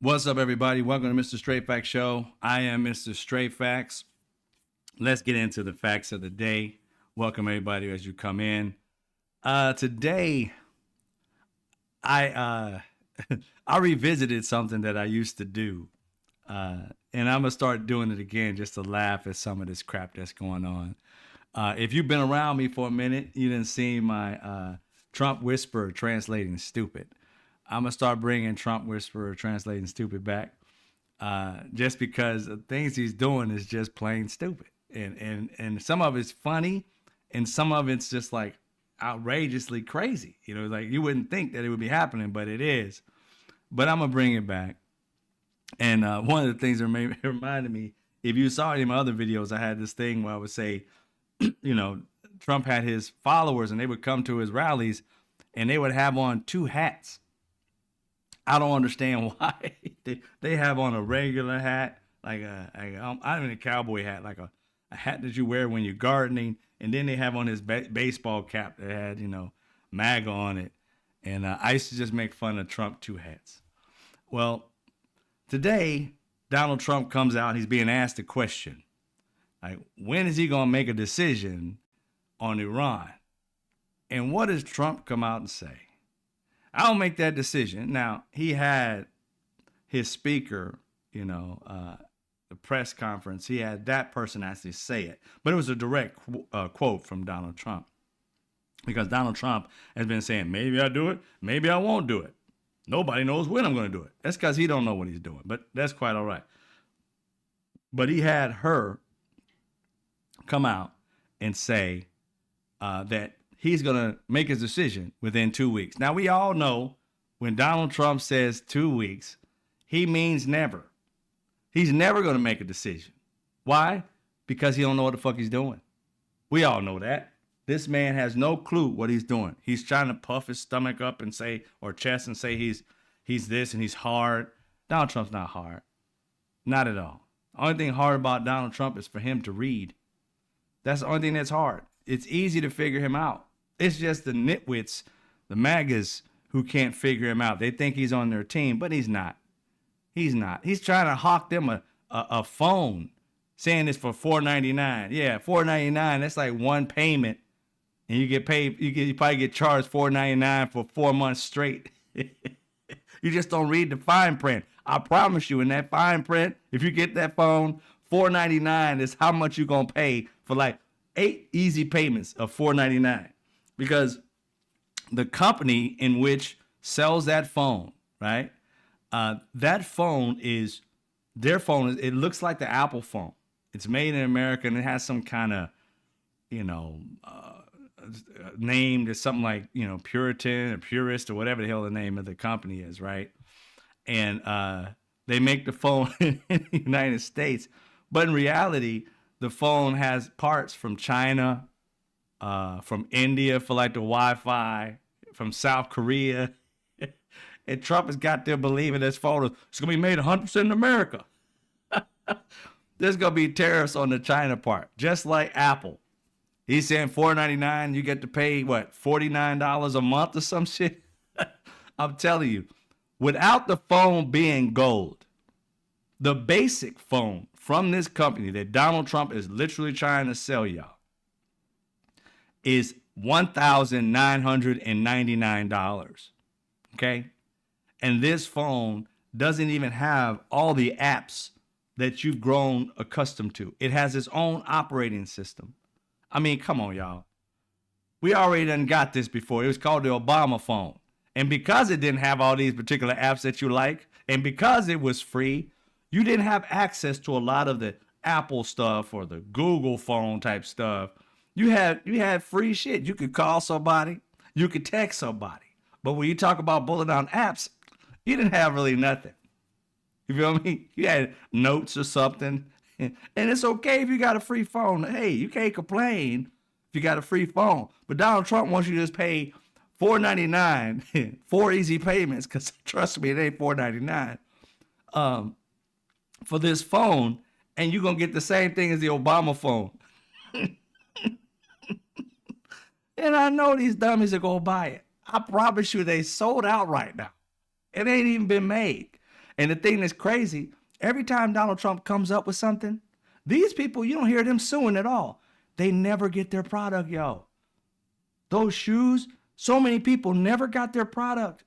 What's up, everybody? Welcome to Mr. Straight Facts Show. I am Mr. Straight Facts. Let's get into the facts of the day. Welcome, everybody, as you come in. Today, I I revisited something that I used to do, and I'm gonna start doing it again just to laugh at some of this crap that's going on. If you've been around me for a minute, you didn't see my Trump whisperer translating stupid. I'm gonna start bringing Trump whisperer translating stupid back, just because the things he's doing is just plain stupid, and some of it's funny, and some of it's just like outrageously crazy. You know, like you wouldn't think that it would be happening, but it is. But I'm gonna bring it back. And one of the things that reminded me, if you saw any of my other videos, I had this thing where I would say, you know, Trump had his followers and they would come to his rallies and they would have on two hats. I don't understand why. They have on a regular hat, like I mean a cowboy hat, like a hat that you wear when you're gardening, and then they have on his baseball cap that had, you know, MAGA on it. And I used to just make fun of Trump two hats. Well, today, Donald Trump comes out, he's being asked a question. Like, when is he going to make a decision on Iran? And what does Trump come out and say? I'll make that decision. Now, he had his speaker, you know, the press conference, he had that person actually say it. But it was a direct quote from Donald Trump. Because Donald Trump has been saying, maybe I'll do it, maybe I won't do it. Nobody knows when I'm going to do it. That's because he don't know what he's doing. But that's quite all right. But he had her come out and say that he's going to make his decision within 2 weeks. Now, we all know when Donald Trump says 2 weeks, he means never. He's never going to make a decision. Why? Because he don't know what the fuck he's doing. We all know that. This man has no clue what he's doing. He's trying to puff his stomach up and say, or chest and say he's this and he's hard. Donald Trump's not hard. Not at all. The only thing hard about Donald Trump is for him to read. That's the only thing that's hard. It's easy to figure him out. It's just the nitwits, the MAGAs, who can't figure him out. They think he's on their team, but he's not. He's not. He's trying to hawk them a phone, saying it's for $4.99. Yeah, $4.99. That's like one payment, and you get paid. You probably get charged $4.99 for 4 months straight. You just don't read the fine print. I promise you, in that fine print, if you get that phone, $4.99 is how much you're gonna pay for like 8 easy payments of $4.99. Because the company in which sells that phone, right? That phone is their phone. It looks like the Apple phone. It's made in America and it has some kind of, you know, name. There's something like, you know, Puritan or Purist or whatever the hell the name of the company is, right? And they make the phone in the United States, but in reality, the phone has parts from China, from India for like the Wi-Fi, from South Korea. And Trump has got them believing this phone is going to be made 100% in America. There's going to be tariffs on the China part, just like Apple. He's saying $4.99, you get to pay, what, $49 a month or some shit? I'm telling you, without the phone being gold, the basic phone from this company that Donald Trump is literally trying to sell y'all is $1,999. Okay? And this phone doesn't even have all the apps that you've grown accustomed to. It has its own operating system. I mean, come on, y'all. We already done got this before. It was called the Obama phone. And because it didn't have all these particular apps that you like, and because it was free, you didn't have access to a lot of the Apple stuff or the Google phone type stuff. You had free shit. You could call somebody, you could text somebody. But when you talk about bullet down apps, you didn't have really nothing. You feel me? You had notes or something. And it's okay if you got a free phone. Hey, you can't complain if you got a free phone. But Donald Trump wants you to just pay $4.99, 4 easy payments, because trust me, it ain't $4.99, for this phone, and you're going to get the same thing as the Obama phone. And I know these dummies are going to buy it. I promise you they sold out right now. It ain't even been made. And the thing that's crazy, every time Donald Trump comes up with something, these people, you don't hear them suing at all. They never get their product, yo. Those shoes, so many people never got their product.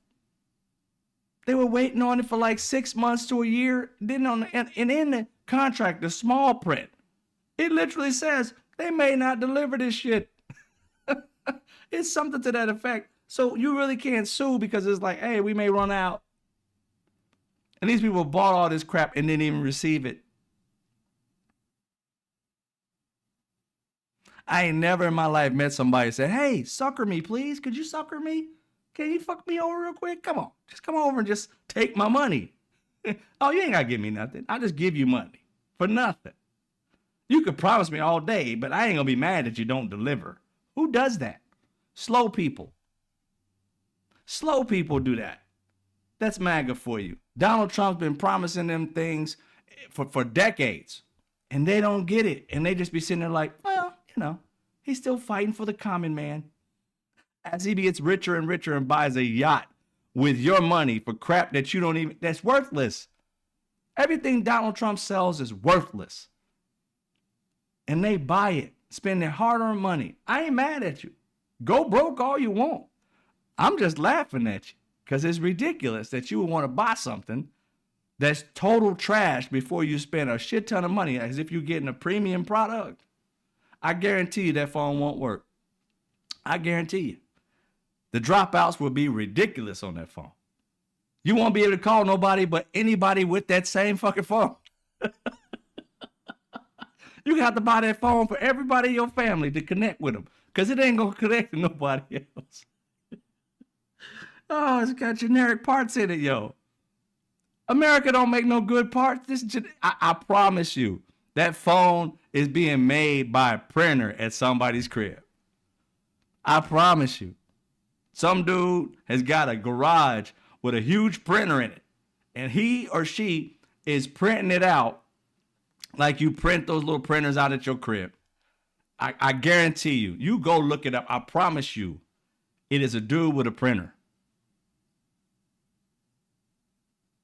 They were waiting on it for like 6 months to a year. Then and in the contract, the small print, it literally says they may not deliver this shit. It's something to that effect. So you really can't sue because it's like, hey, we may run out. And these people bought all this crap and didn't even receive it. I ain't never in my life met somebody that said, hey, sucker me, please. Could you sucker me? Can you fuck me over real quick? Come on. Just come over and just take my money. Oh, you ain't got to give me nothing. I'll just give you money for nothing. You could promise me all day, but I ain't going to be mad that you don't deliver. Who does that? Slow people. Slow people do that. That's MAGA for you. Donald Trump's been promising them things for decades, and they don't get it. And they just be sitting there like, well, you know, he's still fighting for the common man. As he gets richer and richer and buys a yacht with your money for crap that you don't even, that's worthless. Everything Donald Trump sells is worthless. And they buy it, spend their hard-earned money. I ain't mad at you. Go broke all you want. I'm just laughing at you because it's ridiculous that you would want to buy something that's total trash before you spend a shit ton of money as if you're getting a premium product. I guarantee you that phone won't work. I guarantee you. The dropouts will be ridiculous on that phone. You won't be able to call nobody but anybody with that same fucking phone. You have to buy that phone for everybody in your family to connect with them because it ain't going to connect to nobody else. Oh, it's got generic parts in it, yo. America don't make no good parts. I promise you, that phone is being made by a printer at somebody's crib. I promise you. Some dude has got a garage with a huge printer in it, and he or she is printing it out like you print those little printers out at your crib. I guarantee you. You go look it up. I promise you, it is a dude with a printer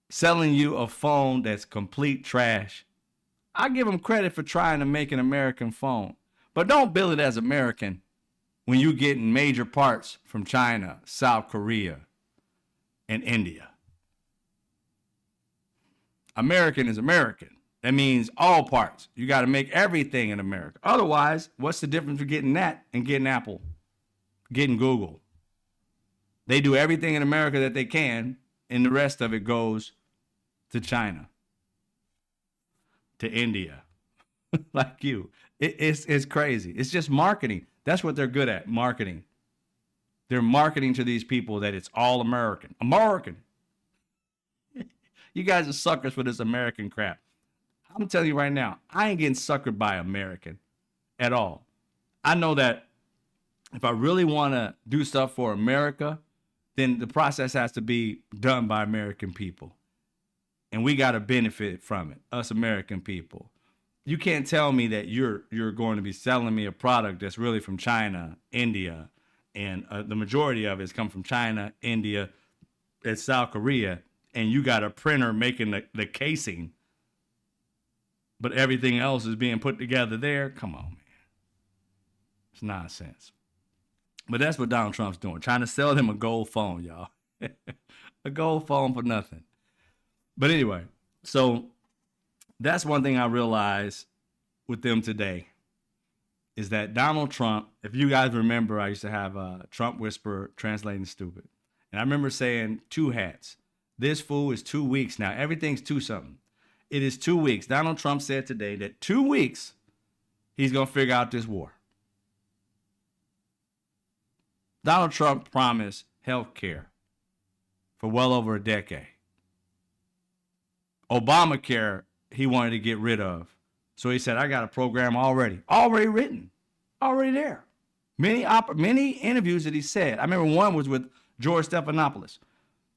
selling you a phone that's complete trash. I give him credit for trying to make an American phone, but don't bill it as American when you getting major parts from China, South Korea, and India. American is American. That means all parts. You got to make everything in America. Otherwise, what's the difference between getting that and getting Apple, getting Google? They do everything in America that they can, and the rest of it goes to China, to India, like you. It's crazy. It's just marketing. That's what they're good at, marketing. They're marketing to these people that it's all American. American. You guys are suckers for this American crap. I'm telling you right now, I ain't getting suckered by American at all. I know that if I really want to do stuff for America, then the process has to be done by American people. And we got to benefit from it, us American people. You can't tell me that you're going to be selling me a product that's really from China, India, and the majority of it's come from China, India, and South Korea, and you got a printer making the casing, but everything else is being put together there. Come on, man. It's nonsense. But that's what Donald Trump's doing, trying to sell them a gold phone, y'all. A gold phone for nothing. But anyway, so that's one thing I realized with them today is that Donald Trump, if you guys remember, I used to have Trump Whisperer translating stupid. And I remember saying 2 hats. This fool is 2 weeks now. Everything's 2 something. It is 2 weeks. Donald Trump said today that 2 weeks he's going to figure out this war. Donald Trump promised health care for well over a decade. Obamacare, he wanted to get rid of. So he said, I got a program already written, already there. Many interviews that he said. I remember one was with George Stephanopoulos.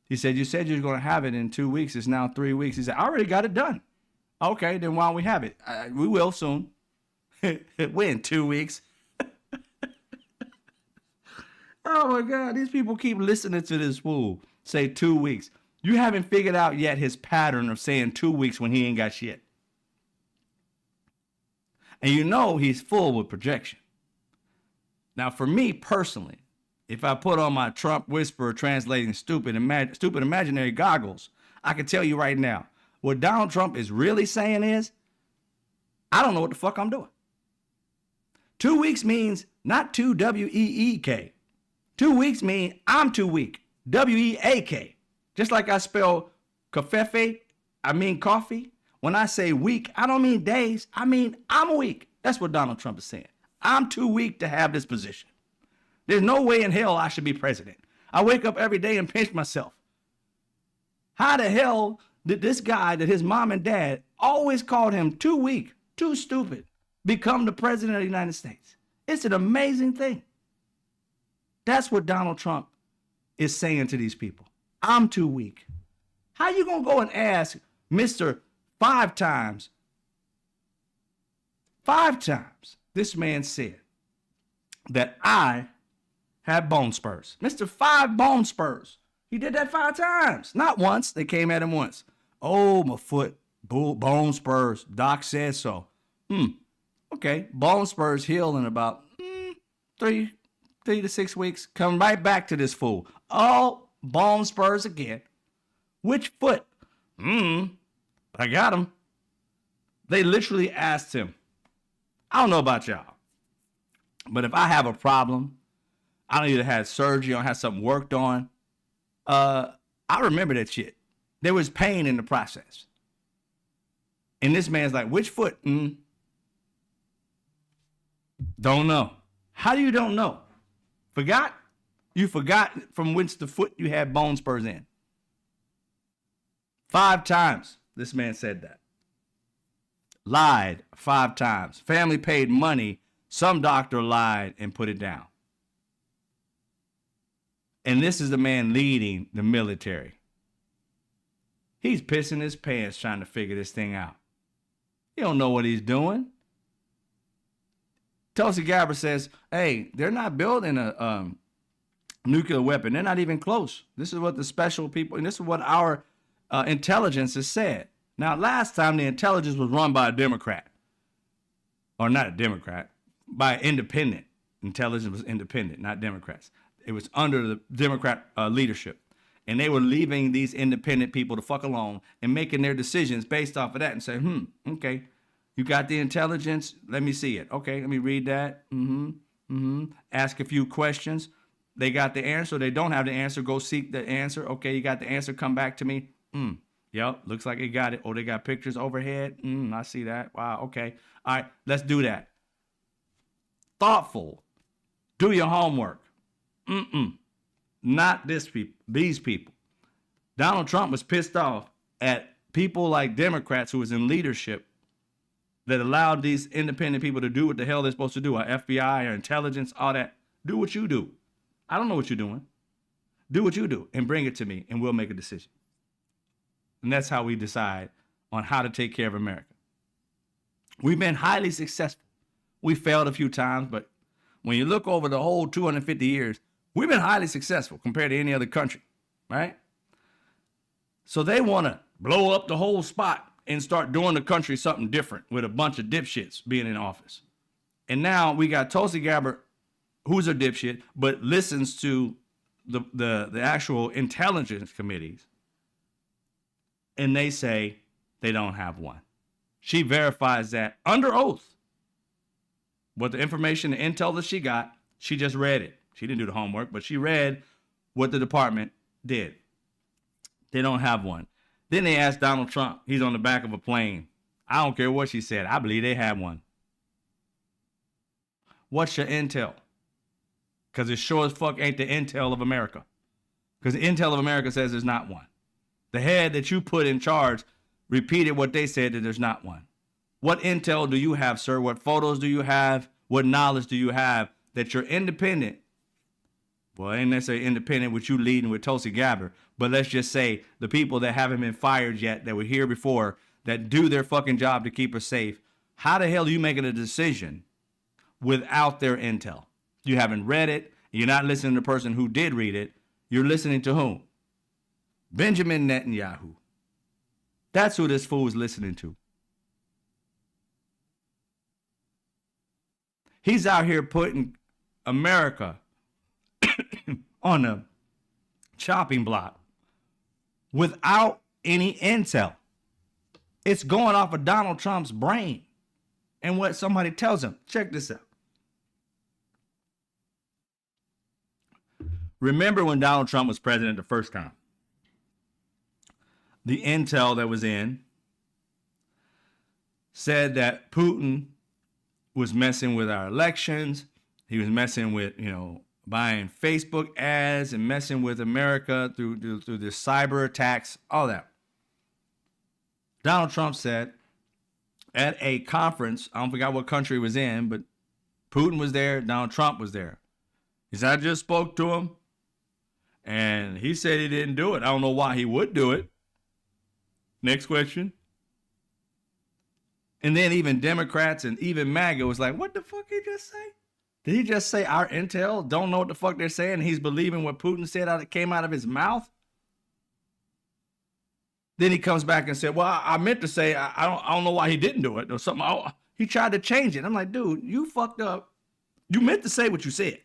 He said, you said you were going to have it in 2 weeks. It's now 3 weeks. He said, I already got it done. Okay, then why don't we have it? We will soon. When? 2 weeks? Oh, my God. These people keep listening to this fool say 2 weeks. You haven't figured out yet his pattern of saying 2 weeks when he ain't got shit. And you know he's full with projection. Now, for me personally, if I put on my Trump whisperer translating stupid imaginary goggles, I can tell you right now, what Donald Trump is really saying is, I don't know what the fuck I'm doing. 2 weeks means not 2 W-E-E-K. 2 weeks mean I'm too weak. W-E-A-K. Just like I spell kafefe, I mean coffee. When I say weak, I don't mean days. I mean I'm weak. That's what Donald Trump is saying. I'm too weak to have this position. There's no way in hell I should be president. I wake up every day and pinch myself. How the hell did this guy that his mom and dad always called him too weak, too stupid, become the president of the United States? It's an amazing thing. That's what Donald Trump is saying to these people. I'm too weak. How you gonna go and ask Mr. 5 times this man said that I had bone spurs. Mr. 5 bone spurs. He did that 5 times. Not once. They came at him once. Oh, my foot. Bone spurs. Doc said so. Okay. Bone spurs heal in about 3 to 6 weeks. Come right back to this fool. Oh, bone spurs again. Which foot? I got him. They literally asked him, I don't know about y'all, but if I have a problem, I don't either have surgery or have something worked on, I remember that shit. There was pain in the process. And this man's like, which foot? Don't know. How do you don't know? Forgot? You forgot from which the foot you had bone spurs in. 5 times this man said that. Lied 5 times. Family paid money. Some doctor lied and put it down. And this is the man leading the military. He's pissing his pants trying to figure this thing out. He don't know what he's doing. Tulsi Gabbard says, hey, they're not building a nuclear weapon. They're not even close. This is what the special people, and this is what our intelligence has said. Now, last time the intelligence was run by a Democrat, or not a Democrat, by an independent. Intelligence was independent, not Democrats. It was under the Democrat leadership. And they were leaving these independent people to fuck alone and making their decisions based off of that and say, okay, you got the intelligence? Let me see it. Okay, let me read that. Ask a few questions. They got the answer. They don't have the answer. Go seek the answer. Okay, you got the answer. Come back to me. Yep, looks like they got it. Oh, they got pictures overhead. I see that. Wow, okay. All right, let's do that. Thoughtful. Do your homework. Not these people. Donald Trump was pissed off at people like Democrats who was in leadership that allowed these independent people to do what the hell they're supposed to do. Our FBI, our intelligence, all that. Do what you do. I don't know what you're doing. Do what you do and bring it to me and we'll make a decision. And that's how we decide on how to take care of America. We've been highly successful. We failed a few times, but when you look over the whole 250 years, we've been highly successful compared to any other country, right? So they want to blow up the whole spot and start doing the country something different with a bunch of dipshits being in office. And now we got Tulsi Gabbard, who's a dipshit, but listens to the actual intelligence committees. And they say they don't have one. She verifies that under oath. What the information, the intel that she got, she just read it. She didn't do the homework, but she read what the department did. They don't have one. Then they asked Donald Trump. He's on the back of a plane. I don't care what she said. I believe they have one. What's your intel? Because it sure as fuck ain't the intel of America. Because the intel of America says there's not one. The head that you put in charge repeated what they said, that there's not one. What intel do you have, sir? What photos do you have? What knowledge do you have that you're independent? Well, ain't necessarily independent with you leading with Tulsi Gabbard, but let's just say the people that haven't been fired yet, that were here before, that do their fucking job to keep us safe. How the hell are you making a decision without their intel? You haven't read it. You're not listening to the person who did read it. You're listening to whom? Benjamin Netanyahu. That's who this fool is listening to. He's out here putting America on a chopping block without any intel. It's going off of Donald Trump's brain and what somebody tells him. Check this out. Remember when Donald Trump was president the first time? The intel that was in said that Putin was messing with our elections. He was messing with, buying Facebook ads and messing with America through the cyber attacks, all that. Donald Trump said at a conference, I don't forget what country it was in, but Putin was there, Donald Trump was there. He said, I just spoke to him, and he said he didn't do it. I don't know why he would do it. Next question. And then even Democrats and even MAGA was like, what the fuck did he just say? Did he just say our intel don't know what the fuck they're saying? He's believing what Putin said out it came out of his mouth? Then he comes back and said, well, I meant to say, I don't know why he didn't do it or something. He tried to change it. I'm like, dude, you fucked up. You meant to say what you said,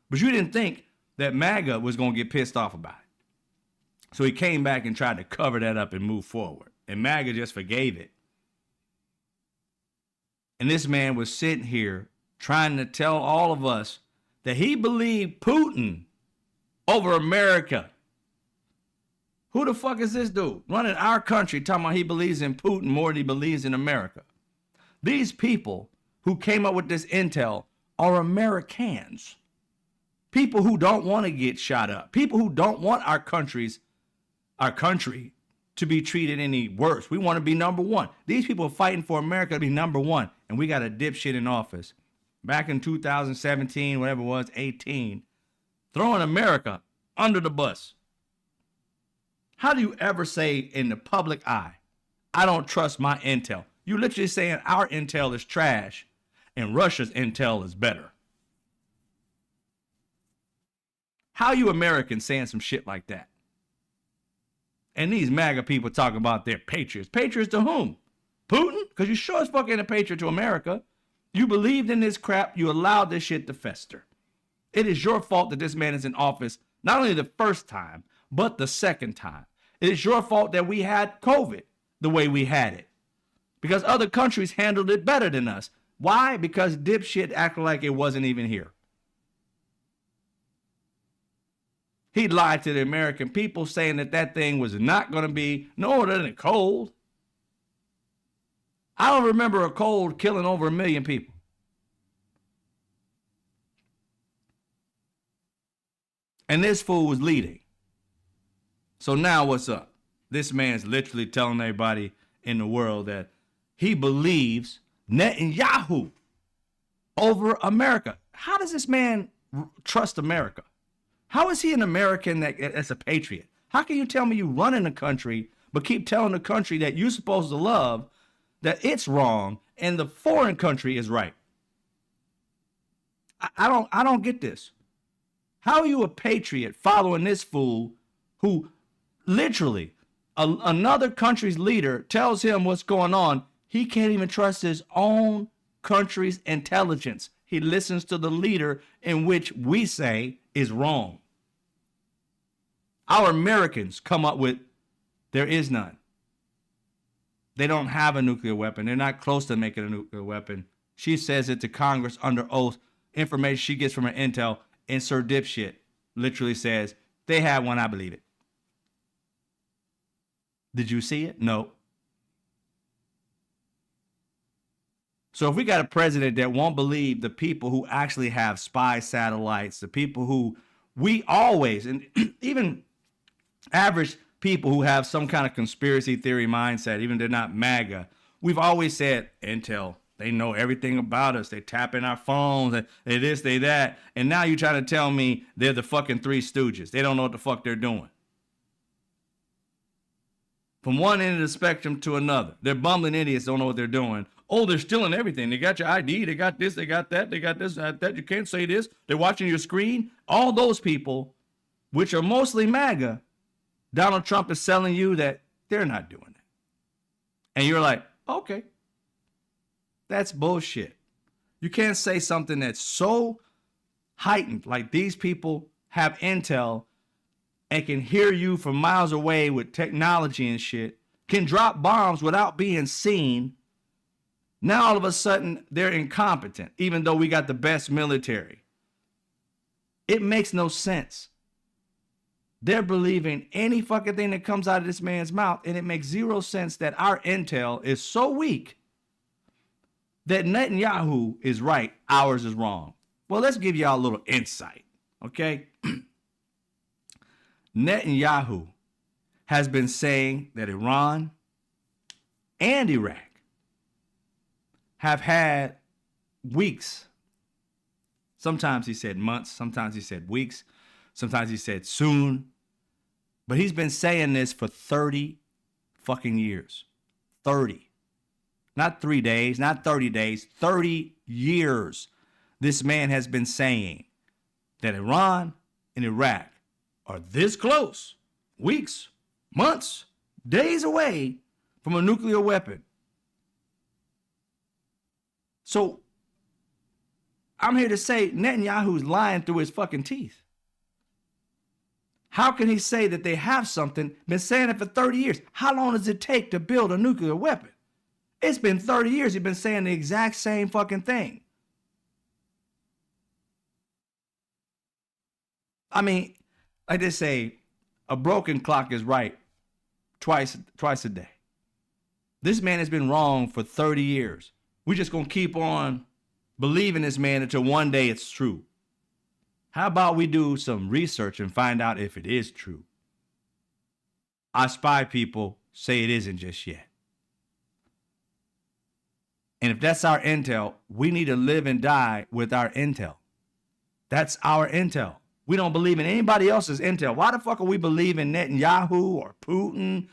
but you didn't think that MAGA was going to get pissed off about it. So he came back and tried to cover that up and move forward. And MAGA just forgave it. And this man was sitting here trying to tell all of us that he believed Putin over America. Who the fuck is this dude running our country talking about he believes in Putin more than he believes in America? These people who came up with this intel are Americans. People who don't want to get shot up. People who don't want our country to be treated any worse. We want to be number one. These people are fighting for America to be number one. And we got a dipshit in office back in 2017, whatever it was, 18, throwing America under the bus. How do you ever say in the public eye, I don't trust my intel? You're literally saying our intel is trash and Russia's intel is better. How are you Americans saying some shit like that? And these MAGA people talking about their patriots. Patriots to whom? Putin? Because you sure as fuck ain't a patriot to America. You believed in this crap. You allowed this shit to fester. It is your fault that this man is in office, not only the first time, but the second time. It is your fault that we had COVID the way we had it. Because other countries handled it better than us. Why? Because dipshit acted like it wasn't even here. He lied to the American people saying that that thing was not going to be no other than a cold. I don't remember a cold killing over 1 million people. And this fool was leading. So now what's up? This man's literally telling everybody in the world that he believes Netanyahu over America. How does this man trust America? How is he an American that's a patriot? How can you tell me you run in the country, but keep telling the country that you're supposed to love that it's wrong and the foreign country is right? I don't get this. How are you a patriot following this fool who literally another country's leader tells him what's going on? He can't even trust his own country's intelligence. He listens to the leader in which we say is wrong. Our Americans come up with, there is none. They don't have a nuclear weapon. They're not close to making a nuclear weapon. She says it to Congress under oath. Information she gets from her intel. And Sir Dipshit literally says, they have one, I believe it. Did you see it? No. So if we got a president that won't believe the people who actually have spy satellites, the people who we always, and even average people who have some kind of conspiracy theory mindset, even if they're not MAGA, we've always said, intel, they know everything about us. They tap in our phones, they this, they that. And now you're trying to tell me they're the fucking Three Stooges. They don't know what the fuck they're doing. From one end of the spectrum to another. They're bumbling idiots, don't know what they're doing. Oh, they're stealing everything. They got your ID. They got this. They got that. They got this, that. You can't say this. They're watching your screen. All those people, which are mostly MAGA, Donald Trump is selling you that they're not doing it. And you're like, okay, that's bullshit. You can't say something that's so heightened, like these people have intel and can hear you from miles away with technology and shit, can drop bombs without being seen. Now all of a sudden they're incompetent, even though we got the best military. It makes no sense. They're believing any fucking thing that comes out of this man's mouth, and it makes zero sense that our intel is so weak that Netanyahu is right, ours is wrong. Well, let's give y'all a little insight, okay? Netanyahu has been saying that Iran and Iraq have had weeks. Sometimes he said months, sometimes he said weeks, sometimes he said soon. But he's been saying this for 30 fucking years. 30. Not 3 days, not 30 days, 30 years. This man has been saying that Iran and Iraq are this close, weeks, months, days away from a nuclear weapon. So I'm here to say Netanyahu's lying through his fucking teeth. How can he say that they have something, been saying it for 30 years? How long does it take to build a nuclear weapon? It's been 30 years. He's been saying the exact same fucking thing. I mean, like they say, a broken clock is right twice a day. This man has been wrong for 30 years. We're just going to keep on believing this man until one day it's true. How about we do some research and find out if it is true? Our spy people say it isn't just yet. And if that's our intel, we need to live and die with our intel. That's our intel. We don't believe in anybody else's intel. Why the fuck are we believing Netanyahu or Putin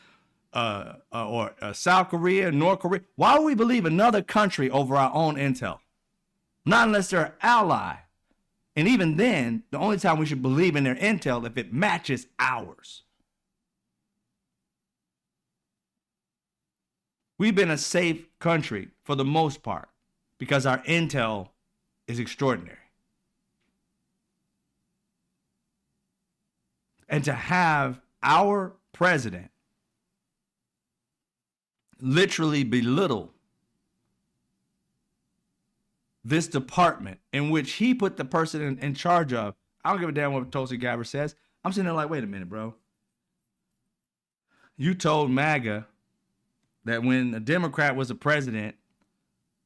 or South Korea, North Korea? Why would we believe another country over our own intel? Not unless they're an ally. And even then, the only time we should believe in their intel if it matches ours. We've been a safe country for the most part because our intel is extraordinary. And to have our president literally belittle this department in which he put the person in charge of, I don't give a damn what Tulsi Gabbard says. I'm sitting there like, wait a minute, bro. You told MAGA that when a Democrat was the president,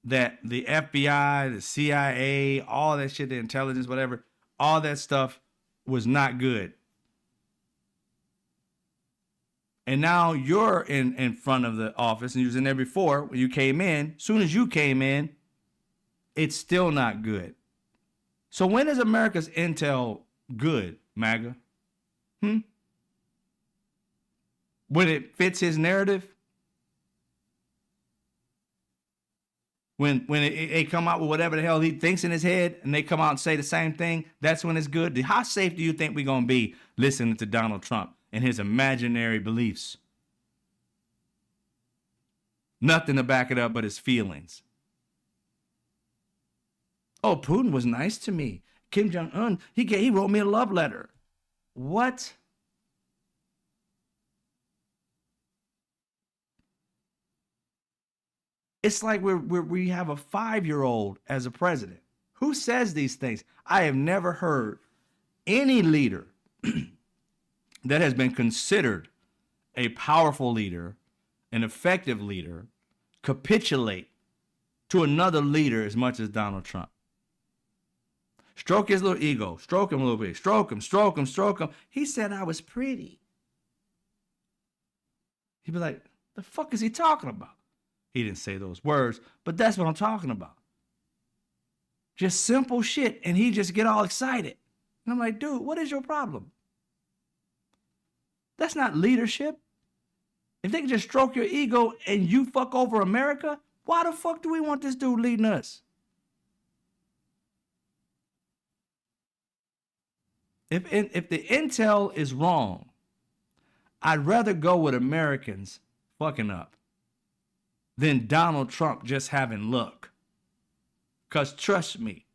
that the FBI, the CIA, all that shit, the intelligence, whatever, all that stuff was not good. And now you're in front of the office, and you was in there before when you came in. Soon as you came in, it's still not good. So when is America's intel good, MAGA? When it fits his narrative? When they come out with whatever the hell he thinks in his head and they come out and say the same thing, that's when it's good. How safe do you think we're going to be listening to Donald Trump and his imaginary beliefs? Nothing to back it up but his feelings. Oh, Putin was nice to me. Kim Jong-un, he wrote me a love letter. What? It's like we have a 5-year-old as a president. Who says these things? I have never heard any leader that has been considered a powerful leader, an effective leader, capitulate to another leader as much as Donald Trump. Stroke his little ego. Stroke him a little bit. Stroke him, stroke him, stroke him. He said I was pretty. He'd be like, the fuck is he talking about? He didn't say those words, but that's what I'm talking about. Just simple shit, and he just get all excited. And I'm like, dude, what is your problem? That's not leadership. If they can just stroke your ego and you fuck over America, why the fuck do we want this dude leading us? If the intel is wrong, I'd rather go with Americans fucking up than Donald Trump just having luck. Because trust me,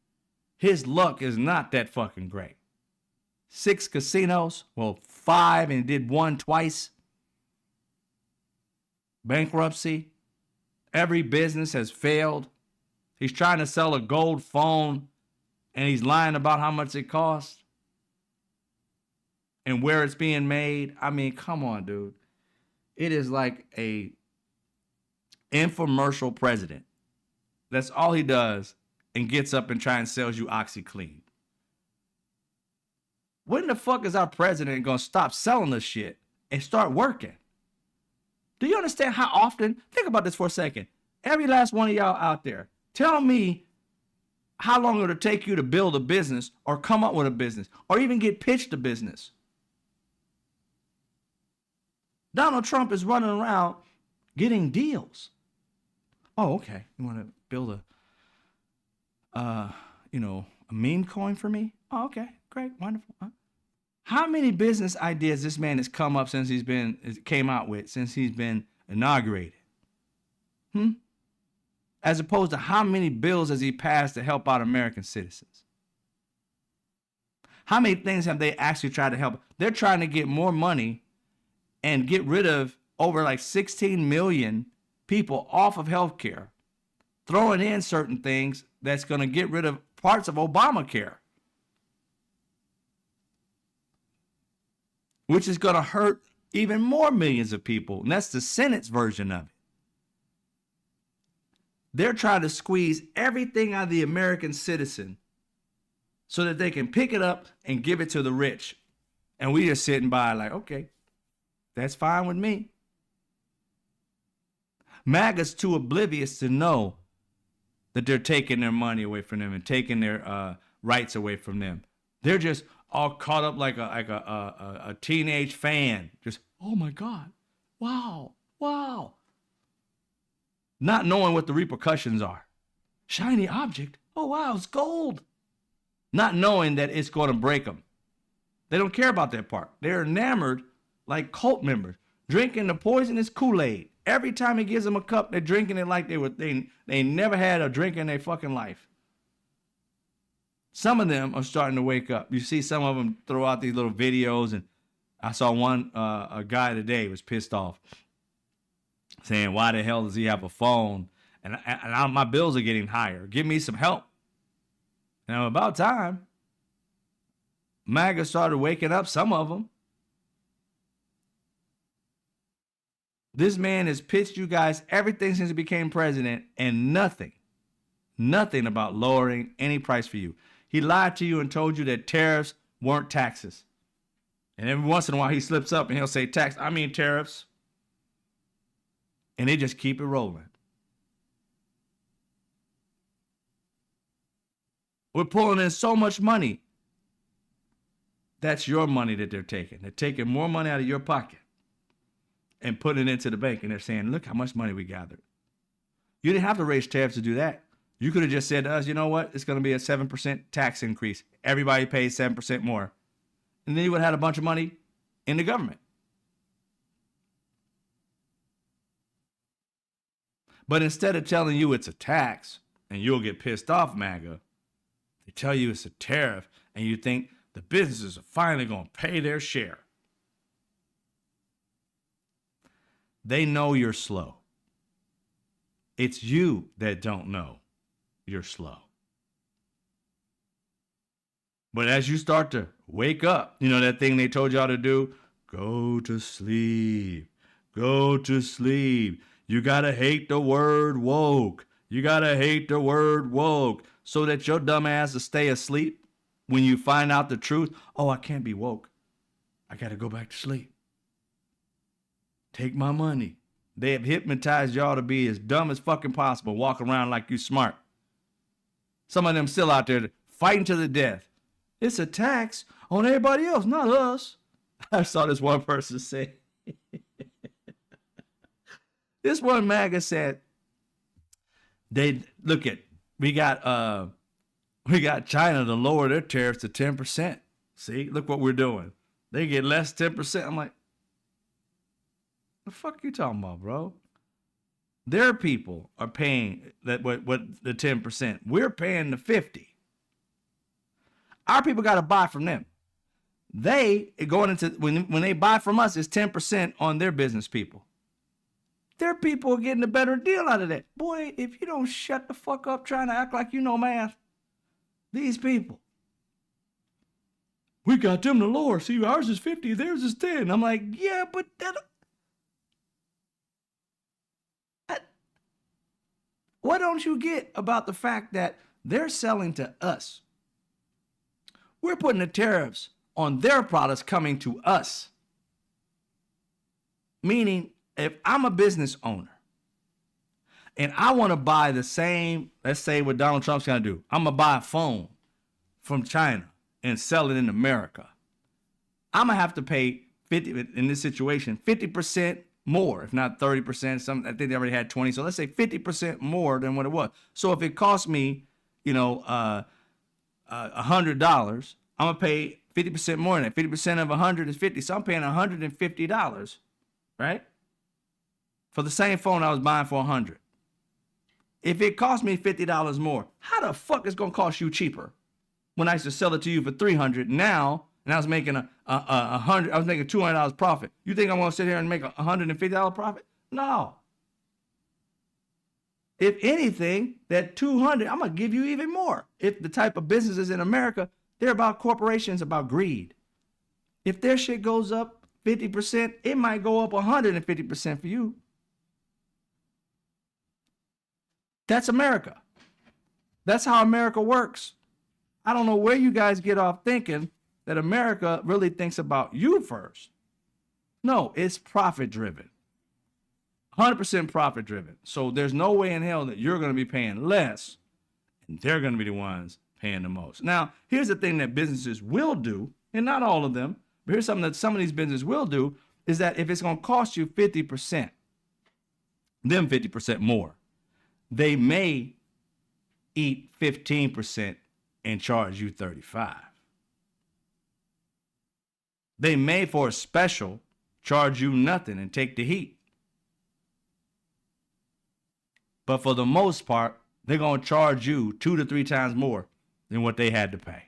his luck is not that fucking great. 6 casinos, well, 5 and did 1 twice. Bankruptcy. Every business has failed. He's trying to sell a gold phone and he's lying about how much it costs and where it's being made. I mean, come on, dude. It is like a infomercial president. That's all he does, and gets up and tries and sells you OxyClean. When the fuck is our president gonna stop selling this shit and start working? Do you understand how often? Think about this for a second. Every last one of y'all out there, tell me how long it'll take you to build a business or come up with a business or even get pitched a business. Donald Trump is running around getting deals. Oh, okay. You want to build a meme coin for me? Oh, okay. Great. Wonderful. How many business ideas this man has come up since he's been inaugurated? As opposed to how many bills has he passed to help out American citizens? How many things have they actually tried to help? They're trying to get more money and get rid of over like 16 million people off of healthcare, throwing in certain things that's going to get rid of parts of Obamacare, which is going to hurt even more millions of people. And that's the Senate's version of it. They're trying to squeeze everything out of the American citizen so that they can pick it up and give it to the rich. And we just sitting by like, okay, that's fine with me. MAGA's too oblivious to know that they're taking their money away from them and taking their rights away from them. They're just all caught up like a teenage fan. Just, oh my God, wow, wow. Not knowing what the repercussions are. Shiny object, oh wow, it's gold. Not knowing that it's going to break them. They don't care about that part. They're enamored like cult members, drinking the poisonous Kool-Aid. Every time he gives them a cup, they're drinking it like they never had a drink in their fucking life. Some of them are starting to wake up. You see some of them throw out these little videos, and I saw one, a guy today was pissed off, saying, why the hell does he have a phone? And my bills are getting higher. Give me some help. Now, about time, MAGA started waking up, some of them. This man has pitched you guys everything since he became president and nothing about lowering any price for you. He lied to you and told you that tariffs weren't taxes. And every once in a while he slips up and he'll say tariffs. And they just keep it rolling. We're pulling in so much money. That's your money that they're taking. They're taking more money out of your pocket and putting it into the bank. And they're saying, look how much money we gathered. You didn't have to raise tariffs to do that. You could have just said to us, you know what? It's going to be a 7% tax increase. Everybody pays 7% more. And then you would have had a bunch of money in the government. But instead of telling you it's a tax and you'll get pissed off, MAGA, they tell you it's a tariff and you think the businesses are finally going to pay their share. They know you're slow. It's you that don't know you're slow. But as you start to wake up, you know that thing they told y'all to do? Go to sleep. Go to sleep. You got to hate the word woke. You got to hate the word woke so that your dumb ass will stay asleep when you find out the truth. Oh, I can't be woke. I got to go back to sleep. Take my money. They have hypnotized y'all to be as dumb as fucking possible. Walk around like you smart. Some of them still out there fighting to the death. It's a tax on everybody else, not us. I saw this one person say. This one MAGA said, we got China to lower their tariffs to 10%. See, look what we're doing. They get less 10%. I'm like, The fuck you talking about, bro? Their people are paying that what the 10%. We're paying the 50. Our people got to buy from them. They going into when they buy from us, it's 10% on their business people. Their people are getting a better deal out of that. Boy, if you don't shut the fuck up trying to act like you know math, these people. We got them to lower. See, ours is 50, theirs is 10. I'm like, yeah, but what don't you get about the fact that they're selling to us? We're putting the tariffs on their products coming to us. Meaning, if I'm a business owner and I want to buy the same, let's say what Donald Trump's going to do. I'm going to buy a phone from China and sell it in America. I'm going to have to pay 50, in this situation, 50% more, if not 30%. I think they already had 20. So let's say 50% more than what it was. So if it cost me, $100, I'm going to pay 50% more than that. 50% of 100 is 50. So I'm paying $150, right? For the same phone I was buying for 100. If it cost me $50 more, how the fuck is it going to cost you cheaper? When I used to sell it to you for $300 now, and I was making I was making $200 profit. You think I'm going to sit here and make $150 profit? No. If anything, that $200, I'm going to give you even more. If the type of businesses in America, they're about corporations, about greed. If their shit goes up 50%, it might go up 150% for you. That's America. That's how America works. I don't know where you guys get off thinking that America really thinks about you first. No, it's profit driven. 100% profit driven. So there's no way in hell that you're going to be paying less and they're going to be the ones paying the most. Now, here's the thing that businesses will do, and not all of them, but here's something that some of these businesses will do, is that if it's going to cost you 50%, them 50% more, they may eat 15% and charge you 35%. They may, for a special, charge you nothing and take the heat. But for the most part, they're going to charge you 2 to 3 times more than what they had to pay.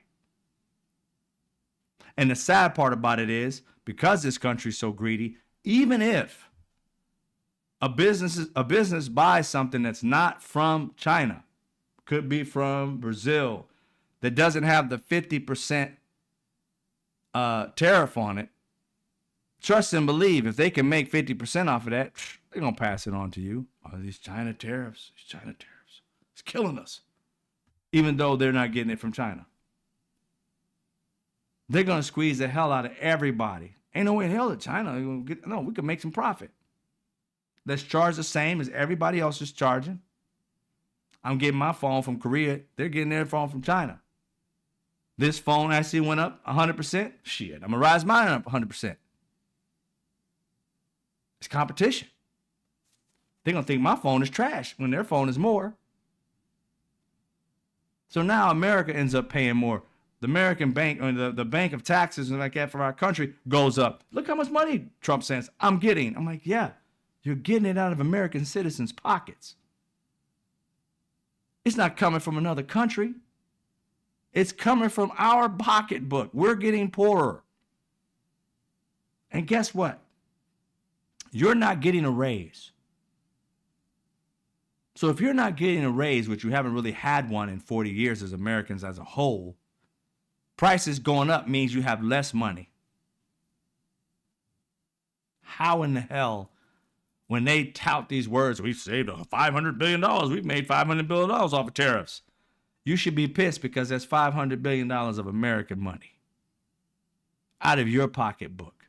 And the sad part about it is, because this country's so greedy, even if a business buys something that's not from China, could be from Brazil, that doesn't have the 50% tariff on it, trust and believe, if they can make 50% off of that, they're going to pass it on to you. Oh, these China tariffs, it's killing us. Even though they're not getting it from China. They're going to squeeze the hell out of everybody. Ain't no way in hell that China, we can make some profit. Let's charge the same as everybody else is charging. I'm getting my phone from Korea. They're getting their phone from China. This phone actually went up 100%. Shit, I'm going to rise mine up 100%. It's competition. They're going to think my phone is trash when their phone is more. So now America ends up paying more. The American bank, or the bank of taxes and like that for our country goes up. Look how much money Trump says I'm getting. I'm like, yeah, you're getting it out of American citizens' pockets. It's not coming from another country. It's coming from our pocketbook. We're getting poorer. And guess what? You're not getting a raise. So if you're not getting a raise, which you haven't really had one in 40 years as Americans as a whole, prices going up means you have less money. How in the hell, when they tout these words, we've saved $500 billion, we've made $500 billion off of tariffs. You should be pissed because that's $500 billion of American money out of your pocketbook.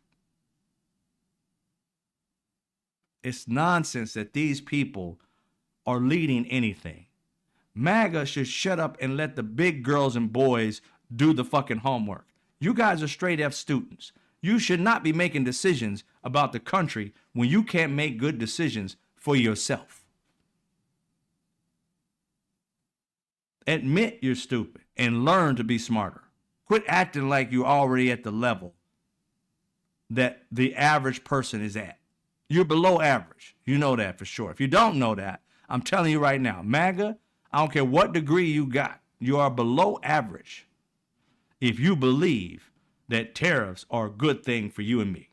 It's nonsense that these people are leading anything. MAGA should shut up and let the big girls and boys do the fucking homework. You guys are straight F students. You should not be making decisions about the country when you can't make good decisions for yourself. Admit you're stupid and learn to be smarter. Quit acting like you're already at the level that the average person is at. You're below average. You know that for sure. If you don't know that, I'm telling you right now, MAGA, I don't care what degree you got, you are below average if you believe that tariffs are a good thing for you and me.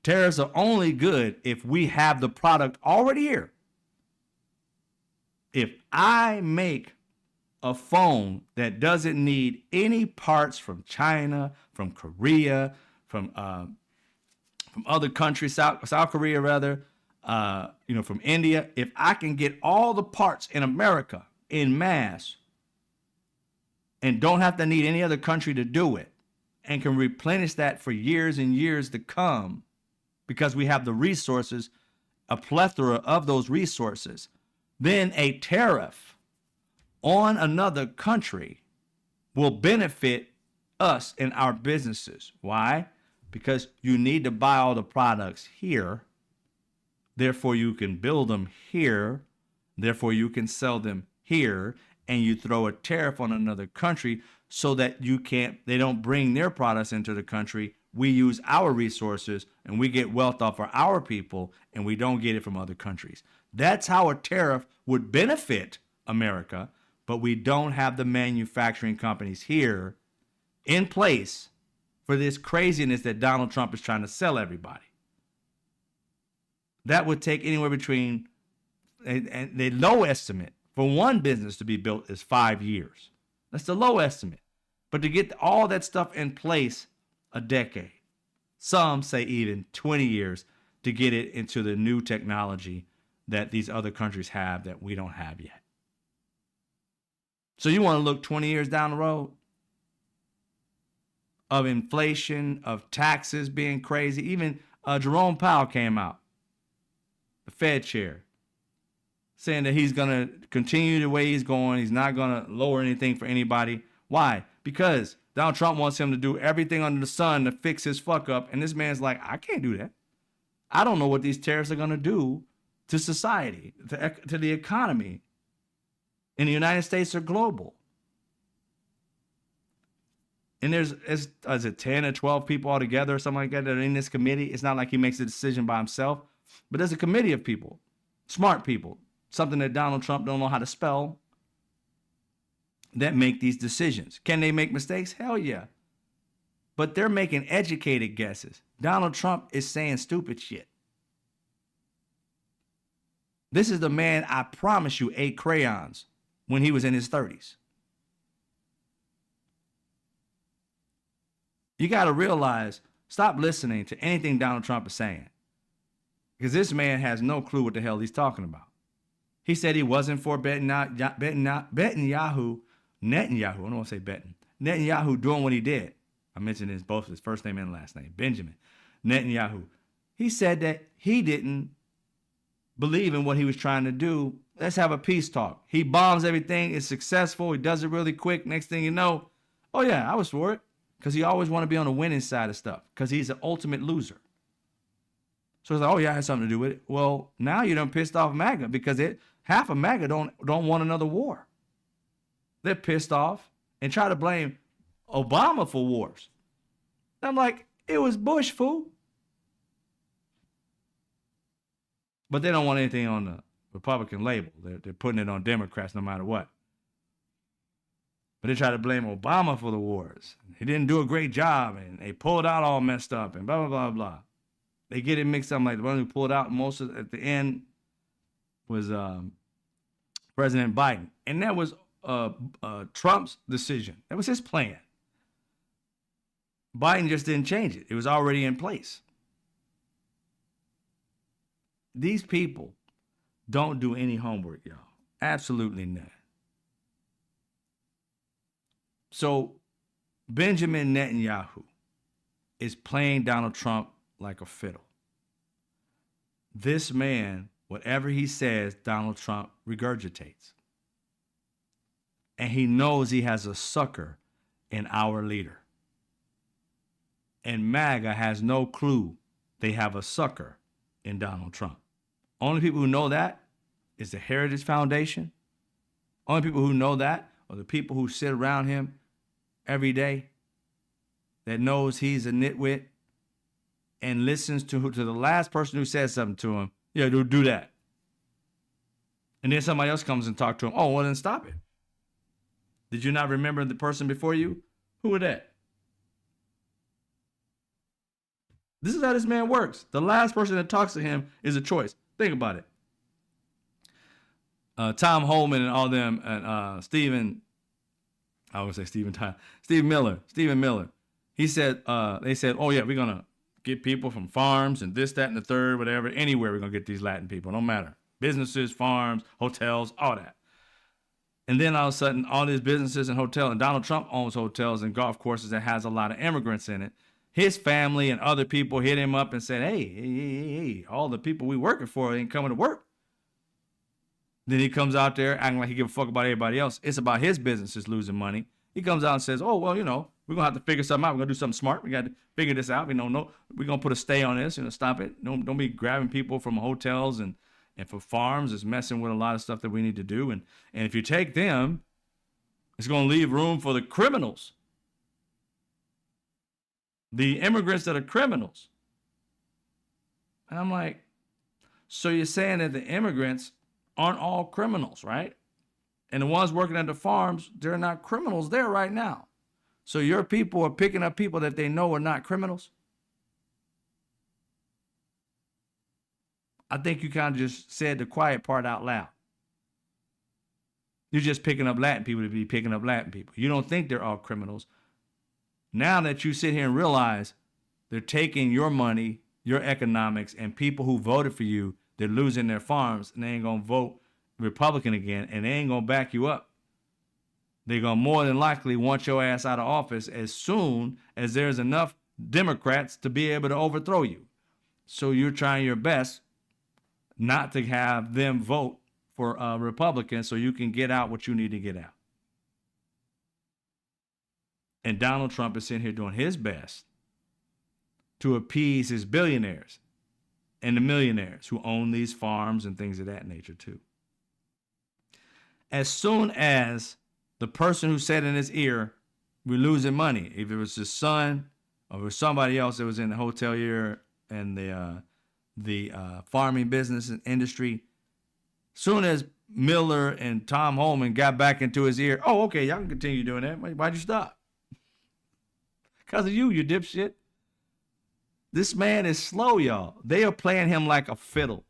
Tariffs are only good if we have the product already here. If I make a phone that doesn't need any parts from China, from Korea, from other countries, South Korea rather, from India, if I can get all the parts in America in mass and don't have to need any other country to do it and can replenish that for years and years to come because we have the resources, a plethora of those resources, then a tariff on another country will benefit us and our businesses. Why? Because you need to buy all the products here. Therefore, you can build them here. Therefore, you can sell them here. And you throw a tariff on another country so that they don't bring their products into the country. We use our resources and we get wealth off of our people and we don't get it from other countries. That's how a tariff would benefit America, but we don't have the manufacturing companies here in place for this craziness that Donald Trump is trying to sell everybody. That would take anywhere between, and the low estimate for one business to be built is 5 years. That's the low estimate. But to get all that stuff in place, a decade. Some say even 20 years to get it into the new technology that these other countries have that we don't have yet. So you want to look 20 years down the road of inflation, of taxes being crazy. Even Jerome Powell came out, the Fed chair, saying that he's going to continue the way he's going. He's not going to lower anything for anybody. Why? Because Donald Trump wants him to do everything under the sun to fix his fuck up. And this man's like, I can't do that. I don't know what these tariffs are going to do to society, to the economy in the United States or global. And there's, is it 10 or 12 people altogether or something like that are in this committee? It's not like he makes a decision by himself, but there's a committee of people, smart people, something that Donald Trump don't know how to spell, that make these decisions. Can they make mistakes? Hell yeah. But they're making educated guesses. Donald Trump is saying stupid shit. This is the man, I promise you, ate crayons when he was in his 30s. You got to realize, stop listening to anything Donald Trump is saying. Because this man has no clue what the hell he's talking about. He said he wasn't for Netanyahu, I don't want to say betting, Netanyahu doing what he did. I mentioned both his first name and last name, Benjamin Netanyahu. He said that he didn't believe in what he was trying to do. Let's have a peace talk. He bombs everything. It's successful. He does it really quick. Next thing you know, oh yeah, I was for it. Because he always want to be on the winning side of stuff. Because he's an ultimate loser. So it's like, oh yeah, it has something to do with it. Well, now you done pissed off MAGA because half of MAGA don't want another war. They're pissed off and try to blame Obama for wars. And I'm like, it was Bush, fool. But they don't want anything on the Republican label. They're putting it on Democrats no matter what. But they try to blame Obama for the wars. He didn't do a great job, and they pulled out all messed up, and blah, blah, blah, blah. They get it mixed up. Like the one who pulled out most of at the end was President Biden. And that was Trump's decision. That was his plan. Biden just didn't change it. It was already in place. These people don't do any homework, y'all. Absolutely none. So Benjamin Netanyahu is playing Donald Trump like a fiddle. This man, whatever he says, Donald Trump regurgitates. And he knows he has a sucker in our leader. And MAGA has no clue they have a sucker in Donald Trump. Only people who know that is the Heritage Foundation. Only people who know that are the people who sit around him every day that knows he's a nitwit and listens to the last person who says something to him. Yeah, do that. And then somebody else comes and talks to him. Oh, well, then stop it. Did you not remember the person before you? Who was that? This is how this man works. The last person that talks to him is a choice. Think about it. Tom Holman and all them, and Stephen Miller. He said, they said, oh yeah, we're gonna get people from farms and this, that, and the third, whatever, anywhere we're gonna get these Latin people. No matter. Businesses, farms, hotels, all that. And then all of a sudden, all these businesses and hotels, and Donald Trump owns hotels and golf courses that has a lot of immigrants in it. His family and other people hit him up and said, hey, all the people we working for ain't coming to work. Then he comes out there acting like he give a fuck about everybody else. It's about his businesses losing money. He comes out and says, oh, well, we're going to have to figure something out. We're going to do something smart. We got to figure this out. We're going to put a stay on this, stop it. Don't be grabbing people from hotels and for farms. It's messing with a lot of stuff that we need to do. And if you take them, it's going to leave room for the criminals. The immigrants that are criminals. And I'm like, so you're saying that the immigrants aren't all criminals, right? And the ones working at the farms, they're not criminals there right now. So your people are picking up people that they know are not criminals? I think you kind of just said the quiet part out loud. You're just picking up Latin people to be picking up Latin people. You don't think they're all criminals. Now that you sit here and realize they're taking your money, your economics, and people who voted for you, they're losing their farms, and they ain't going to vote Republican again, and they ain't going to back you up. They're going to more than likely want your ass out of office as soon as there's enough Democrats to be able to overthrow you. So you're trying your best not to have them vote for Republicans so you can get out what you need to get out. And Donald Trump is sitting here doing his best to appease his billionaires and the millionaires who own these farms and things of that nature too. As soon as the person who said in his ear, we're losing money, if it was his son or it was somebody else that was in the hotelier and the farming business and industry, soon as Miller and Tom Holman got back into his ear, oh, okay, y'all can continue doing that. Why'd you stop? Because of you dipshit. This man is slow, y'all. They are playing him like a fiddle.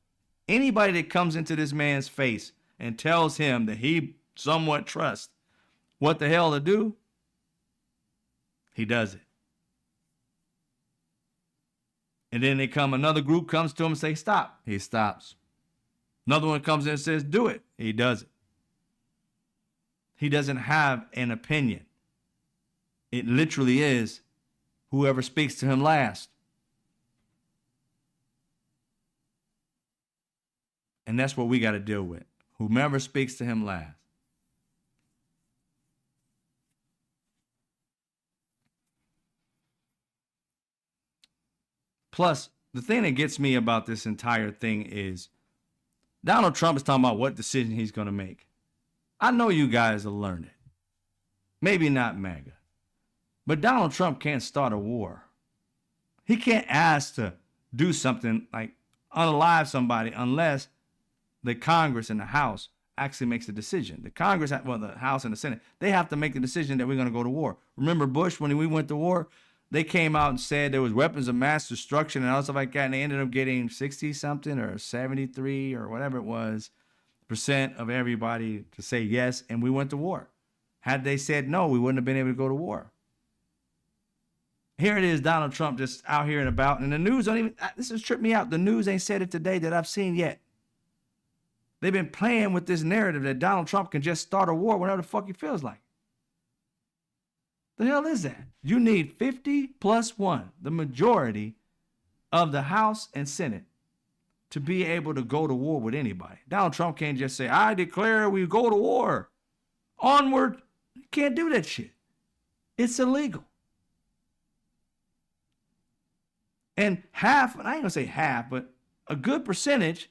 Anybody that comes into this man's face and tells him that he somewhat trusts what the hell to do, he does it. And then another group comes to him and say, stop. He stops. Another one comes in and says, do it. He does it. He doesn't have an opinion. It literally is whoever speaks to him last. And that's what we got to deal with. Whomever speaks to him last. Plus, the thing that gets me about this entire thing is Donald Trump is talking about what decision he's going to make. I know you guys will learn it. Maybe not MAGA. But Donald Trump can't start a war. He can't ask to do something like unalive somebody unless the Congress and the House actually makes a decision. The Congress, well, the House and the Senate, they have to make the decision that we're going to go to war. Remember Bush, when we went to war, they came out and said there was weapons of mass destruction and all stuff like that, and they ended up getting 60-something or 73 or whatever it was % of everybody to say yes, and we went to war. Had they said no, we wouldn't have been able to go to war. Here it is, Donald Trump just out here and about, and the news don't even, this has tripped me out. The news ain't said it today that I've seen yet. They've been playing with this narrative that Donald Trump can just start a war whenever the fuck he feels like. The hell is that? You need 50 plus 1, the majority of the House and Senate, to be able to go to war with anybody. Donald Trump can't just say, I declare we go to war. Onward. You can't do that shit. It's illegal. And half, and I ain't gonna say half, but a good percentage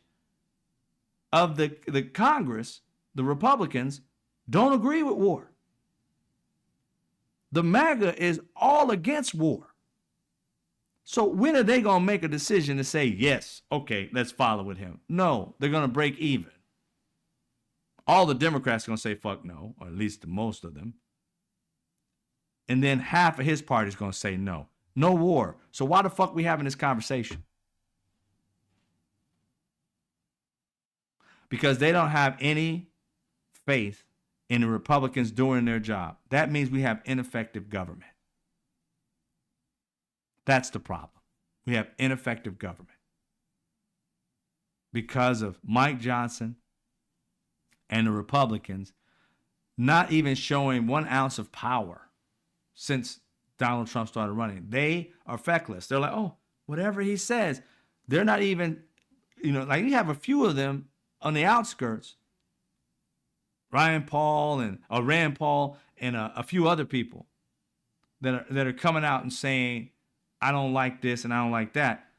of the Congress, the Republicans, don't agree with war. The MAGA is all against war. So when are they going to make a decision to say, yes, okay, let's follow with him? No, they're going to break even. All the Democrats are going to say, fuck no, or at least most of them. And then half of his party is going to say no. No war. So why the fuck we having this conversation? Because they don't have any faith in the Republicans doing their job. That means we have ineffective government. That's the problem. We have ineffective government because of Mike Johnson and the Republicans not even showing 1 ounce of power since Donald Trump started running. They are feckless. They're like, oh, whatever he says. They're not even, like you have a few of them on the outskirts. Rand Paul and a few other people that are coming out and saying, I don't like this and I don't like that,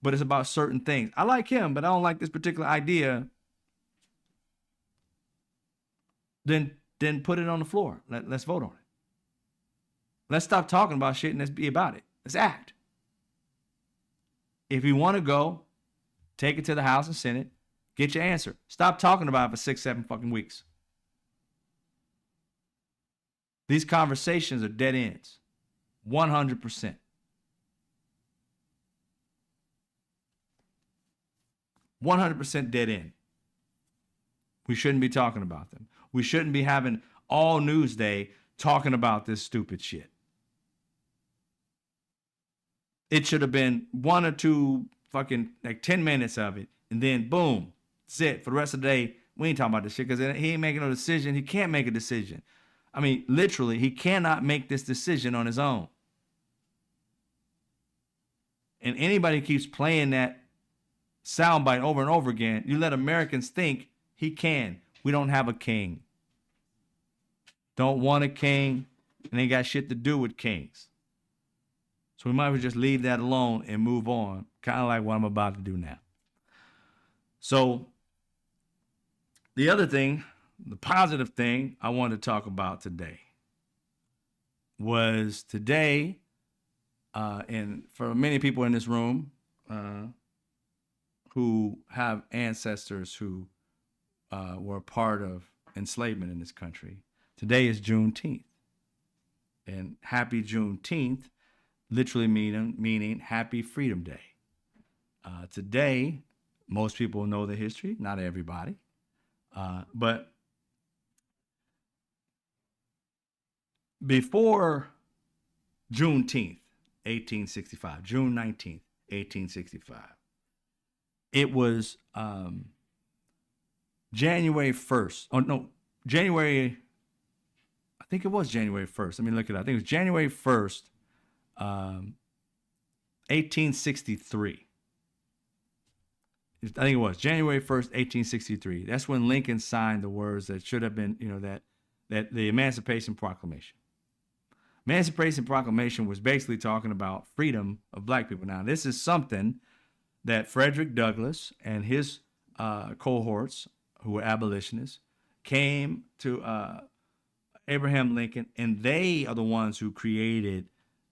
but it's about certain things. I like him, but I don't like this particular idea. Then put it on the floor. Let's vote on it. Let's stop talking about shit and let's be about it. Let's act. If you want to go, take it to the House and Senate, get your answer. Stop talking about it for 6, 7 fucking weeks. These conversations are dead ends. 100%. 100% dead end. We shouldn't be talking about them. We shouldn't be having all news day talking about this stupid shit. It should have been 1 or 2 fucking 10 minutes of it. And then boom, that's it. For the rest of the day, we ain't talking about this shit because he ain't making no decision. He can't make a decision. I mean, literally, he cannot make this decision on his own. And anybody keeps playing that soundbite over and over again, you let Americans think he can. We don't have a king. Don't want a king, and ain't got shit to do with kings. So we might as well just leave that alone and move on, kind of like what I'm about to do now. So the other thing, the positive thing I wanted to talk about today was today, and for many people in this room who have ancestors who were a part of enslavement in this country, today is Juneteenth. And happy Juneteenth literally meaning happy Freedom Day. Today, most people know the history, not everybody. But before Juneteenth, 1865, June 19th, 1865, it was January 1st. Oh, no, January, I think it was January 1st. Let me look it up. I think it was January 1st, 1863. I think it was January 1st, 1863. That's when Lincoln signed the words that should have been, that the Emancipation Proclamation. Emancipation Proclamation was basically talking about freedom of black people. Now, this is something that Frederick Douglass and his cohorts, who were abolitionists, came to Abraham Lincoln, and they are the ones who created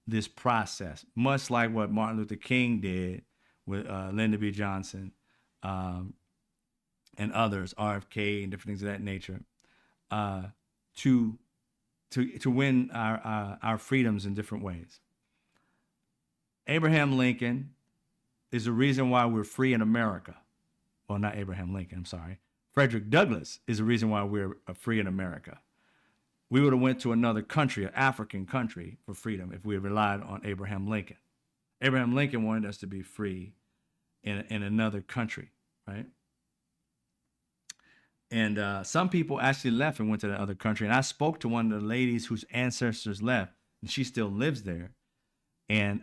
this process, much like what Martin Luther King did with Lyndon B. Johnson and others, RFK and different things of that nature, to win our freedoms in different ways. Abraham Lincoln is the reason why we're free in America. Well, not Abraham Lincoln, I'm sorry. Frederick Douglass is the reason why we're free in America. We would have went to another country, an African country, for freedom if we had relied on Abraham Lincoln. Abraham Lincoln wanted us to be free in another country, right? And some people actually left and went to the other country. And I spoke to one of the ladies whose ancestors left, and she still lives there. And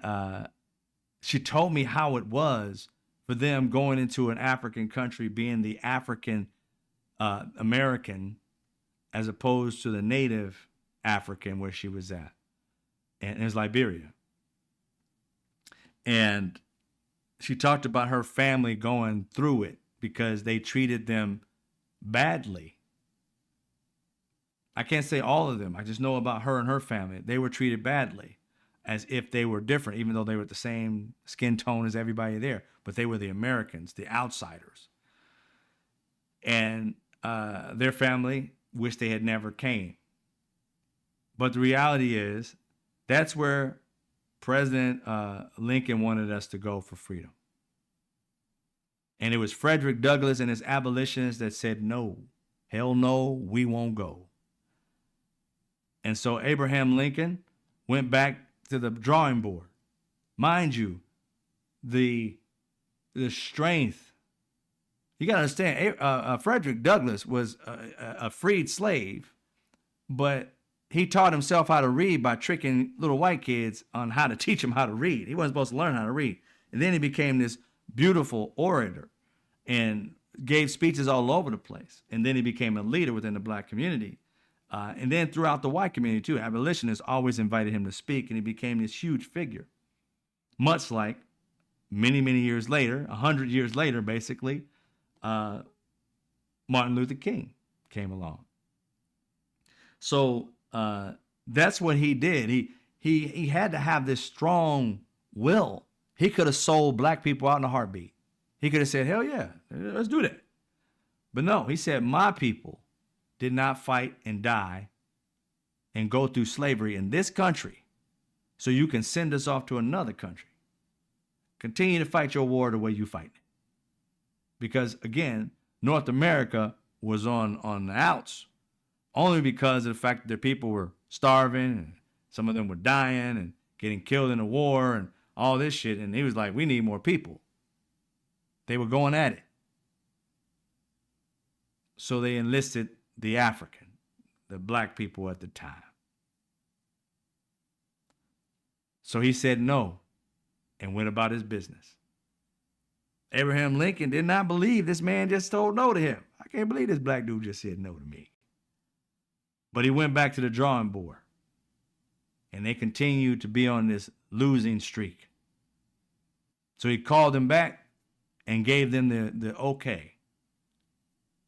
she told me how it was for them going into an African country, being the African American, as opposed to the native African where she was at. And it was Liberia. And she talked about her family going through it because they treated them badly. I can't say all of them. I just know about her and her family. They were treated badly, as if they were different, even though they were the same skin tone as everybody there. But they were the Americans, the outsiders. And their family wished they had never came. But the reality is, that's where President Lincoln wanted us to go for freedom. And it was Frederick Douglass and his abolitionists that said, no, hell no, we won't go. And so Abraham Lincoln went back to the drawing board. Mind you, the strength, you got to understand, Frederick Douglass was a freed slave, but he taught himself how to read by tricking little white kids on how to teach them how to read. He wasn't supposed to learn how to read. And then he became this beautiful orator and gave speeches all over the place. And then he became a leader within the black community. And then throughout the white community too, abolitionists always invited him to speak, and he became this huge figure. Much like many, many years later, 100 years later, basically, Martin Luther King came along. So that's what he did. He had to have this strong will. He could have sold black people out in a heartbeat. He could have said, hell yeah, let's do that. But no, he said, my people did not fight and die and go through slavery in this country so you can send us off to another country. Continue to fight your war the way you fight it. Because again, North America was on the outs only because of the fact that their people were starving and some of them were dying and getting killed in the war and all this shit. And he was like, we need more people. They were going at it. So they enlisted the African, the black people at the time. So he said no and went about his business. Abraham Lincoln did not believe this man just told no to him. I can't believe this black dude just said no to me. But he went back to the drawing board, and they continued to be on this losing streak. So he called them back and gave them the okay.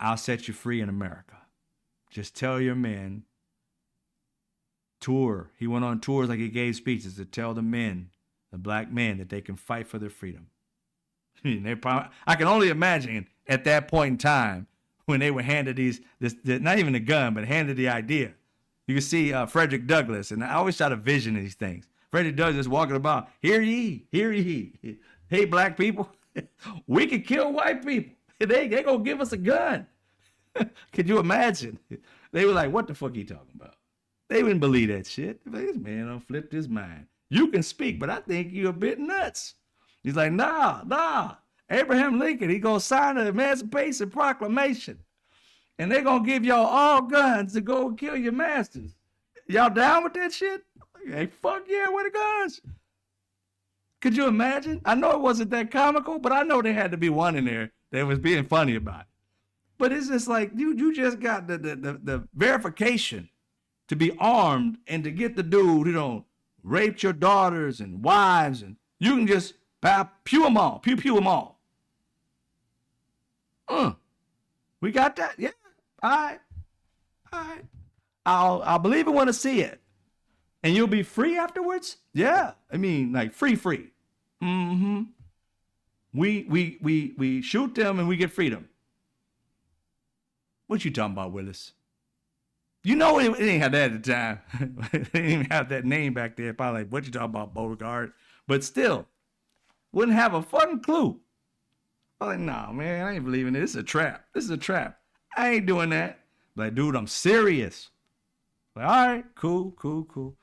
I'll set you free in America. Just tell your men. Tour. He went on tours like he gave speeches to tell the men, the black men, that they can fight for their freedom. I can only imagine at that point in time when they were handed this not even a gun, but handed the idea. You can see Frederick Douglass, and I always try to vision these things. Frederick Douglass walking about, hear ye, hear ye. Hey, black people, we can kill white people. They gonna give us a gun. Could you imagine? They were like, what the fuck he talking about? They wouldn't believe that shit. This man done flipped his mind. You can speak, but I think you're a bit nuts. He's like, nah. Abraham Lincoln, he gonna sign the Emancipation Proclamation. And they gonna give y'all all guns to go kill your masters. Y'all down with that shit? Hey, fuck yeah, where the guns? Could you imagine? I know it wasn't that comical, but I know there had to be one in there that was being funny about it. But it's just like, you just got the verification to be armed and to get the dude who raped your daughters and wives, and you can just pew them all. We got that? Yeah. All right. I'll believe it when I see it. And you'll be free afterwards? Yeah. I mean, like free. Mm-hmm. We shoot them and we get freedom. What you talking about, Willis? You know it ain't had that at the time. They didn't even have that name back there. Probably like, what you talking about, Beauregard? But still, wouldn't have a fucking clue. I was like, nah, man, I ain't believing it. This is a trap. I ain't doing that. Like, dude, I'm serious. Like, all right, cool.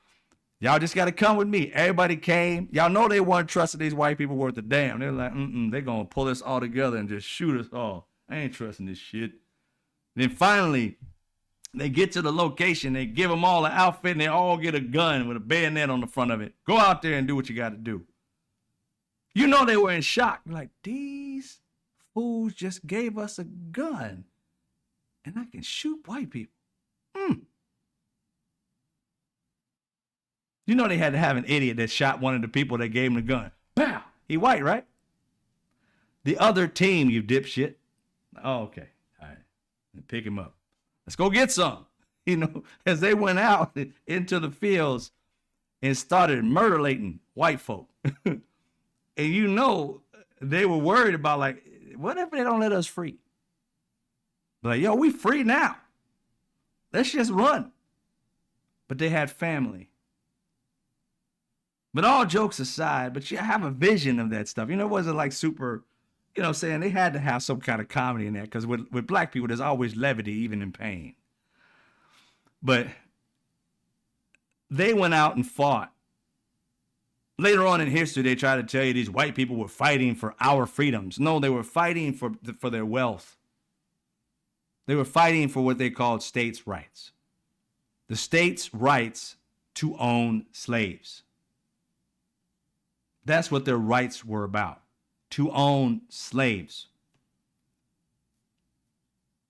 Y'all just got to come with me. Everybody came. Y'all know they weren't trusting these white people worth a damn. They're like, they're going to pull us all together and just shoot us all. I ain't trusting this shit. Then finally, they get to the location. They give them all an outfit, and they all get a gun with a bayonet on the front of it. Go out there and do what you got to do. You know they were in shock. Like, these fools just gave us a gun, and I can shoot white people. You know they had to have an idiot that shot one of the people that gave him the gun. Pow! He white, right? The other team, you dipshit. Oh, okay. All right. Pick him up. Let's go get some. as they went out into the fields and started murdering white folk. And they were worried about, like, what if they don't let us free? Like, yo, we free now. Let's just run. But they had family. But all jokes aside, but you have a vision of that stuff. It wasn't like super, saying they had to have some kind of comedy in there, because with black people, there's always levity, even in pain. But they went out and fought. Later on in history, they try to tell you these white people were fighting for our freedoms. No, they were fighting for their wealth. They were fighting for what they called states' rights. The states' rights to own slaves. That's what their rights were about, to own slaves.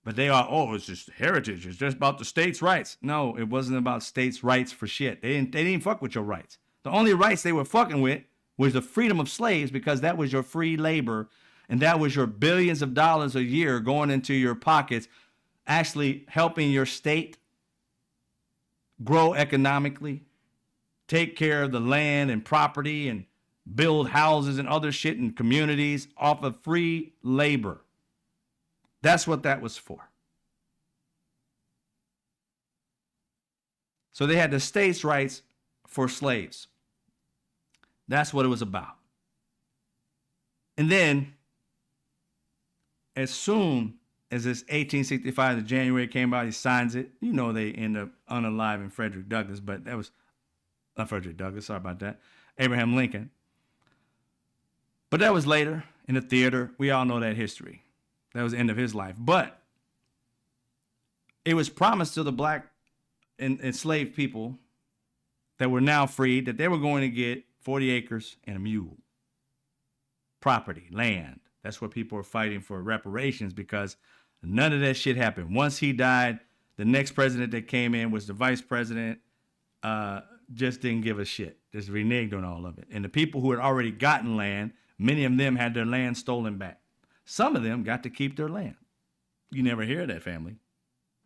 But it's just heritage. It's just about the states' rights. No, it wasn't about states' rights for shit. They didn't fuck with your rights. The only rights they were fucking with was the freedom of slaves, because that was your free labor, and that was your billions of dollars a year going into your pockets, actually helping your state grow economically, take care of the land and property, and build houses and other shit in communities off of free labor. That's what that was for. So they had the states' rights for slaves. That's what it was about. And then, as soon as this 1865, the January came out, he signs it. They end up unaliving Frederick Douglass, but that was not Frederick Douglass. Sorry about that. Abraham Lincoln. But that was later in the theater. We all know that history. That was the end of his life. But it was promised to the black and enslaved people that were now freed that they were going to get 40 acres and a mule. Property, land. That's what people were fighting for, reparations, because none of that shit happened. Once he died, the next president that came in was the vice president, just didn't give a shit. Just reneged on all of it. And the people who had already gotten land, many of them had their land stolen back. Some of them got to keep their land. You never hear of that family.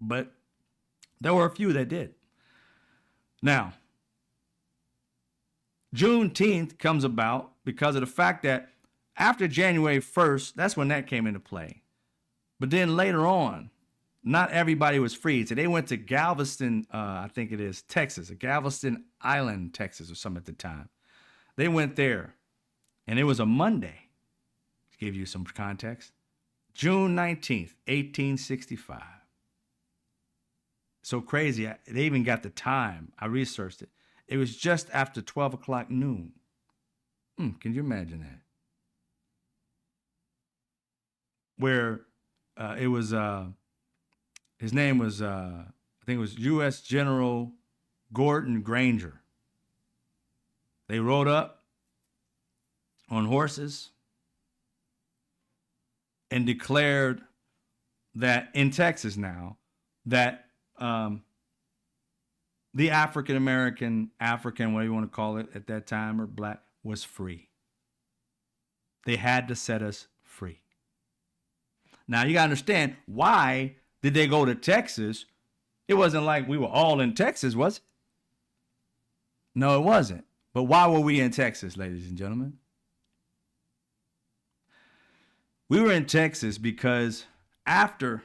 But there were a few that did. Now, Juneteenth comes about because of the fact that after January 1st, that's when that came into play. But then later on, not everybody was freed. So they went to Galveston, I think it is, Texas, Galveston Island, Texas, or something at the time. They went there, and it was a Monday, to give you some context. June 19th, 1865. So crazy, they even got the time. I researched it. It was just after 12 o'clock noon. Can you imagine that? Where it was, his name was, I think it was U.S. General Gordon Granger. They rode up on horses and declared that in Texas now, that the African, whatever you want to call it at that time, or black, was free. They had to set us free. Now, you got to understand, why did they go to Texas? It wasn't like we were all in Texas, was it? No, it wasn't. But why were we in Texas, ladies and gentlemen? We were in Texas because after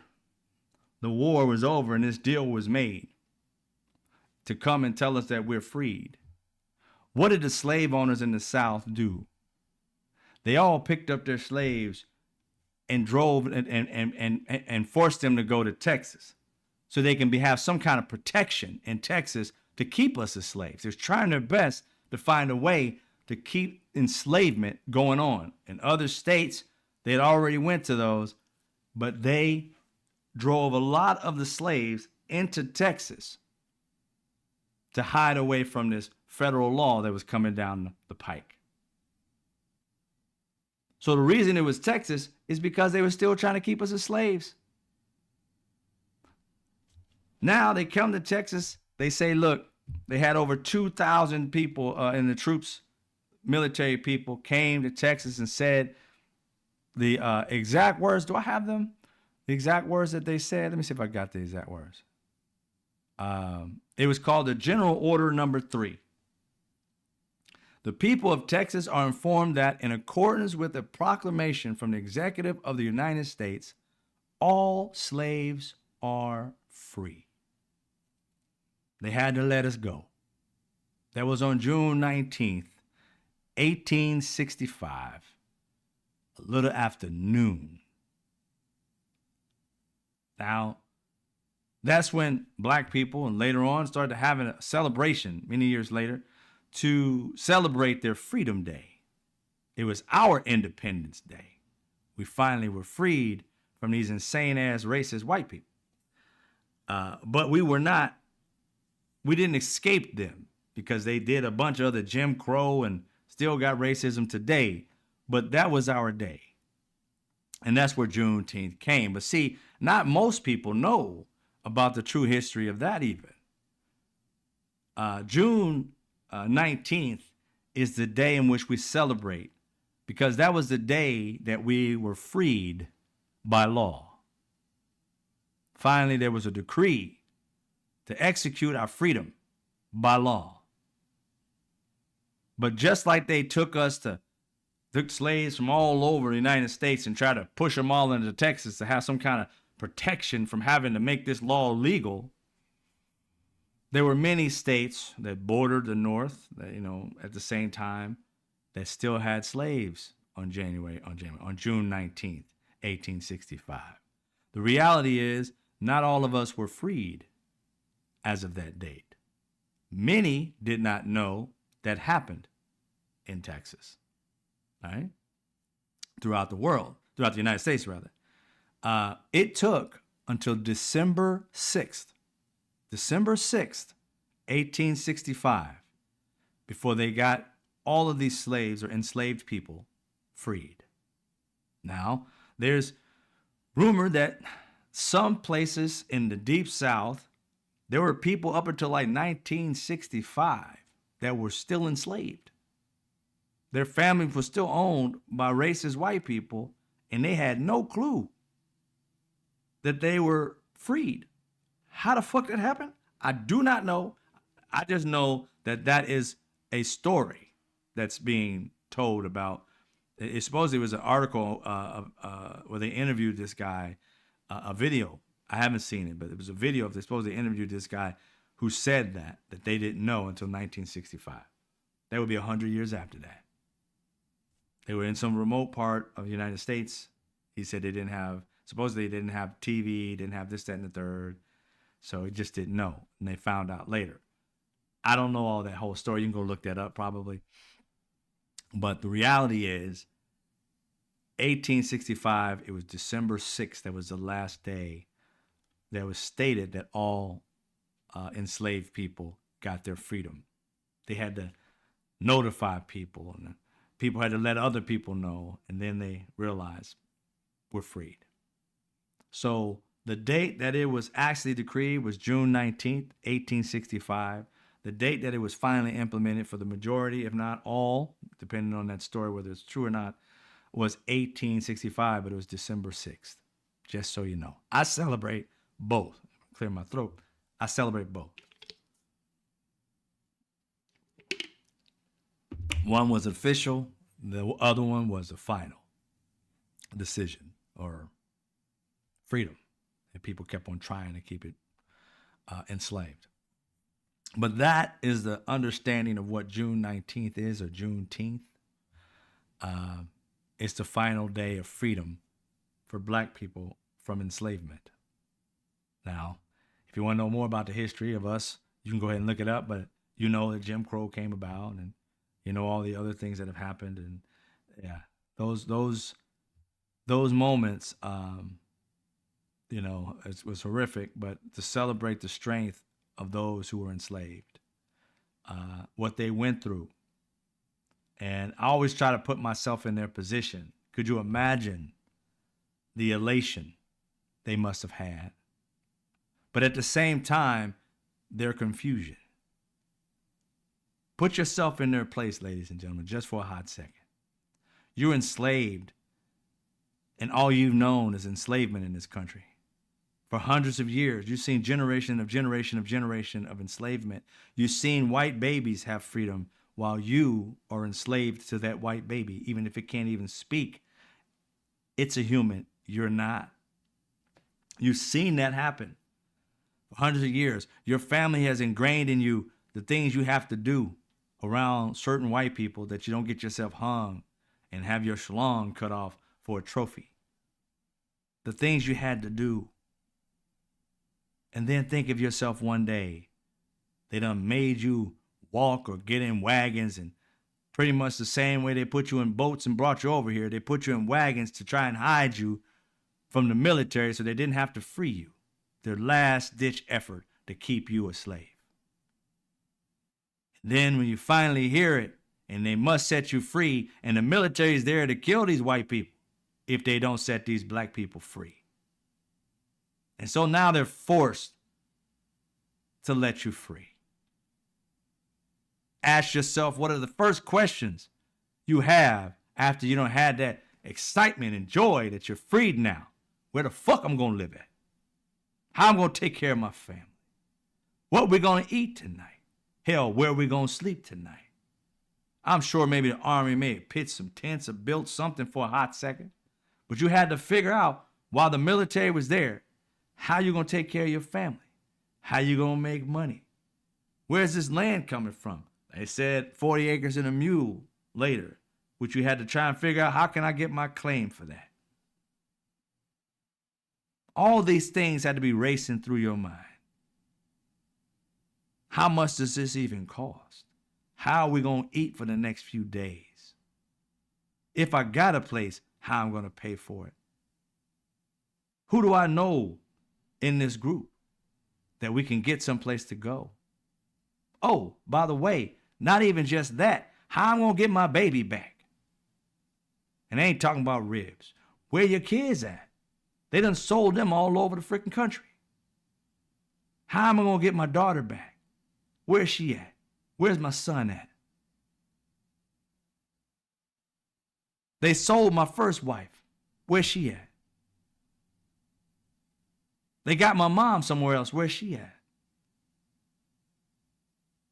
the war was over and this deal was made to come and tell us that we're freed, what did the slave owners in the South do? They all picked up their slaves and drove and forced them to go to Texas so they can have some kind of protection in Texas to keep us as slaves. They're trying their best to find a way to keep enslavement going on. In other states, they had already went to those, but they drove a lot of the slaves into Texas to hide away from this federal law that was coming down the pike. So the reason it was Texas is because they were still trying to keep us as slaves. Now they come to Texas, they say, look, they had over 2,000 people in the troops, military people, came to Texas and said the exact words. Do I have them? The exact words that they said? Let me see if I got the exact words. It was called the General Order Number 3. The people of Texas are informed that in accordance with a proclamation from the Executive of the United States, all slaves are free. They had to let us go. That was on June 19th, 1865, a little after noon. Now, that's when black people and later on started having a celebration many years later to celebrate their Freedom Day. It was our Independence Day. We finally were freed from these insane ass racist white people. But we didn't escape them because they did a bunch of other Jim Crow and still got racism today. But that was our day. And that's where Juneteenth came. But see, not most people know about the true history of that even. June 19th is the day in which we celebrate because that was the day that we were freed by law. Finally, there was a decree to execute our freedom by law. But just like they took slaves from all over the United States and tried to push them all into Texas to have some kind of protection from having to make this law legal, there were many states that bordered the North that, at the same time that still had slaves on June 19th, 1865. The reality is not all of us were freed as of that date. Many did not know that happened in Texas, right? Throughout the United States, rather. It took until December 6th, 1865, before they got all of these slaves or enslaved people freed. Now, there's rumor that some places in the deep South, there were people up until like 1965 that were still enslaved. Their families were still owned by racist white people, and they had no clue that they were freed. How the fuck that happened? I do not know. I just know that that is a story that's being told about. It supposedly was an article where they interviewed this guy, a video. I haven't seen it, but it was a video of they supposedly interviewed this guy who said that they didn't know until 1965. That would be 100 years after that. They were in some remote part of the United States. He said supposedly they didn't have TV, didn't have this, that, and the third. So he just didn't know. And they found out later. I don't know all that whole story. You can go look that up probably. But the reality is, 1865, it was December 6th. That was the last day that was stated that all enslaved people got their freedom. They had to notify people, and people had to let other people know, and then they realized we're freed. So the date that it was actually decreed was June 19th, 1865. The date that it was finally implemented for the majority, if not all, depending on that story, whether it's true or not, was 1865, but it was December 6th, just so you know. I celebrate both. Clear my throat. I celebrate both. One was official. The other one was the final decision or freedom. And people kept on trying to keep it enslaved. But that is the understanding of what June 19th is, or Juneteenth. It's the final day of freedom for black people from enslavement. Now, if you want to know more about the history of us, you can go ahead and look it up, but you know that Jim Crow came about, and you know all the other things that have happened, and yeah, those moments, it was horrific, but to celebrate the strength of those who were enslaved, what they went through. And I always try to put myself in their position. Could you imagine the elation they must have had? But at the same time, their confusion. Put yourself in their place, ladies and gentlemen, just for a hot second. You're enslaved, and all you've known is enslavement in this country For hundreds of years, you've seen generation of enslavement. You've seen white babies have freedom while you are enslaved to that white baby, even if it can't even speak. It's a human. You're not. You've seen that happen for hundreds of years. Your family has ingrained in you the things you have to do around certain white people, that you don't get yourself hung and have your shalom cut off for a trophy. The things you had to do. And then think of yourself one day. They done made you walk or get in wagons, and pretty much the same way they put you in boats and brought you over here, they put you in wagons to try and hide you from the military so they didn't have to free you. Their last ditch effort to keep you a slave. And then when you finally hear it and they must set you free, and the military is there to kill these white people if they don't set these black people free. And so now they're forced to let you free. Ask yourself, what are the first questions you have after you don't had that excitement and joy that you're freed now? Where the fuck I'm going to live at? How I'm going to take care of my family? What we going to eat tonight? Hell, where we going to sleep tonight? I'm sure maybe the Army may have pitched some tents or built something for a hot second. But you had to figure out, while the military was there, how you going to take care of your family? How you going to make money? Where's this land coming from? They said 40 acres and a mule later, which you had to try and figure out, how can I get my claim for that? All these things had to be racing through your mind. How much does this even cost? How are we going to eat for the next few days? If I got a place, how I'm going to pay for it? Who do I know in this group that we can get someplace to go? Oh, by the way, not even just that. How I'm going to get my baby back? And I ain't talking about ribs. Where your kids at? They done sold them all over the freaking country. How am I going to get my daughter back? Where's she at? Where's my son at? They sold my first wife. Where's she at? They got my mom somewhere else. Where's she at?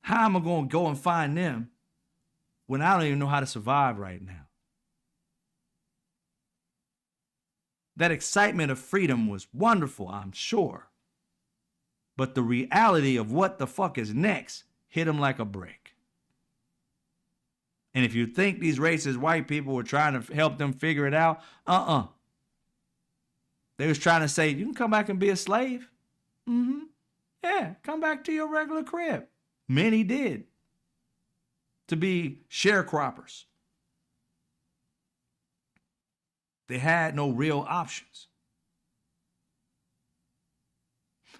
How am I going to go and find them when I don't even know how to survive right now? That excitement of freedom was wonderful, I'm sure. But the reality of what the fuck is next hit them like a brick. And if you think these racist white people were trying to help them figure it out, They was trying to say, you can come back and be a slave. Yeah, come back to your regular crib. Many did. To be sharecroppers. They had no real options.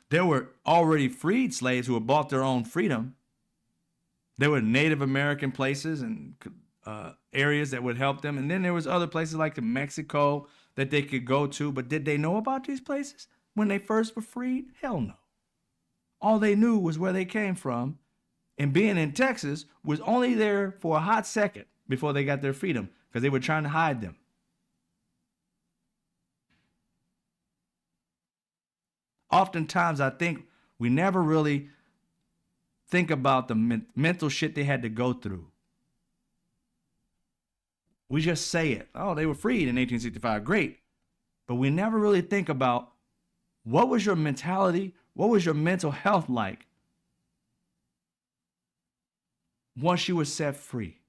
There were already freed slaves who had bought their own freedom. There were Native American places and areas that would help them. And then there was other places like Mexico that they could go to. But did they know about these places when they first were freed? Hell no. All they knew was where they came from. And being in Texas was only there for a hot second before they got their freedom, because they were trying to hide them. Oftentimes, I think we never really think about the mental shit they had to go through. We just say it. Oh, they were freed in 1865. Great. But we never really think about, what was your mentality? What was your mental health like once you were set free?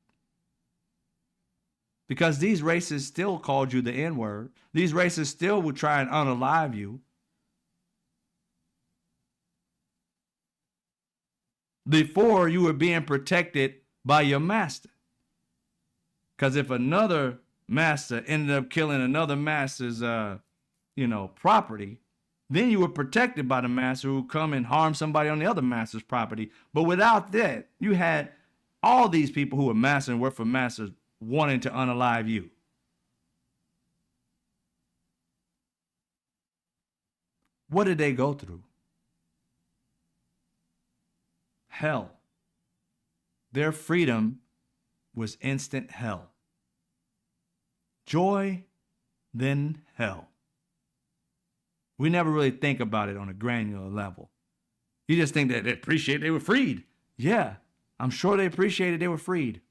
Because these races still called you the N-word. These races still would try and unalive you. Before you were being protected by your master. Because if another master ended up killing another master's, property, then you were protected by the master who would come and harm somebody on the other master's property. But without that, you had all these people who were masters and worked for masters wanting to unalive you. What did they go through? Hell. Their freedom was instant hell. Joy, then hell. We never really think about it on a granular level. You just think that they appreciate they were freed. Yeah, I'm sure they appreciated they were freed.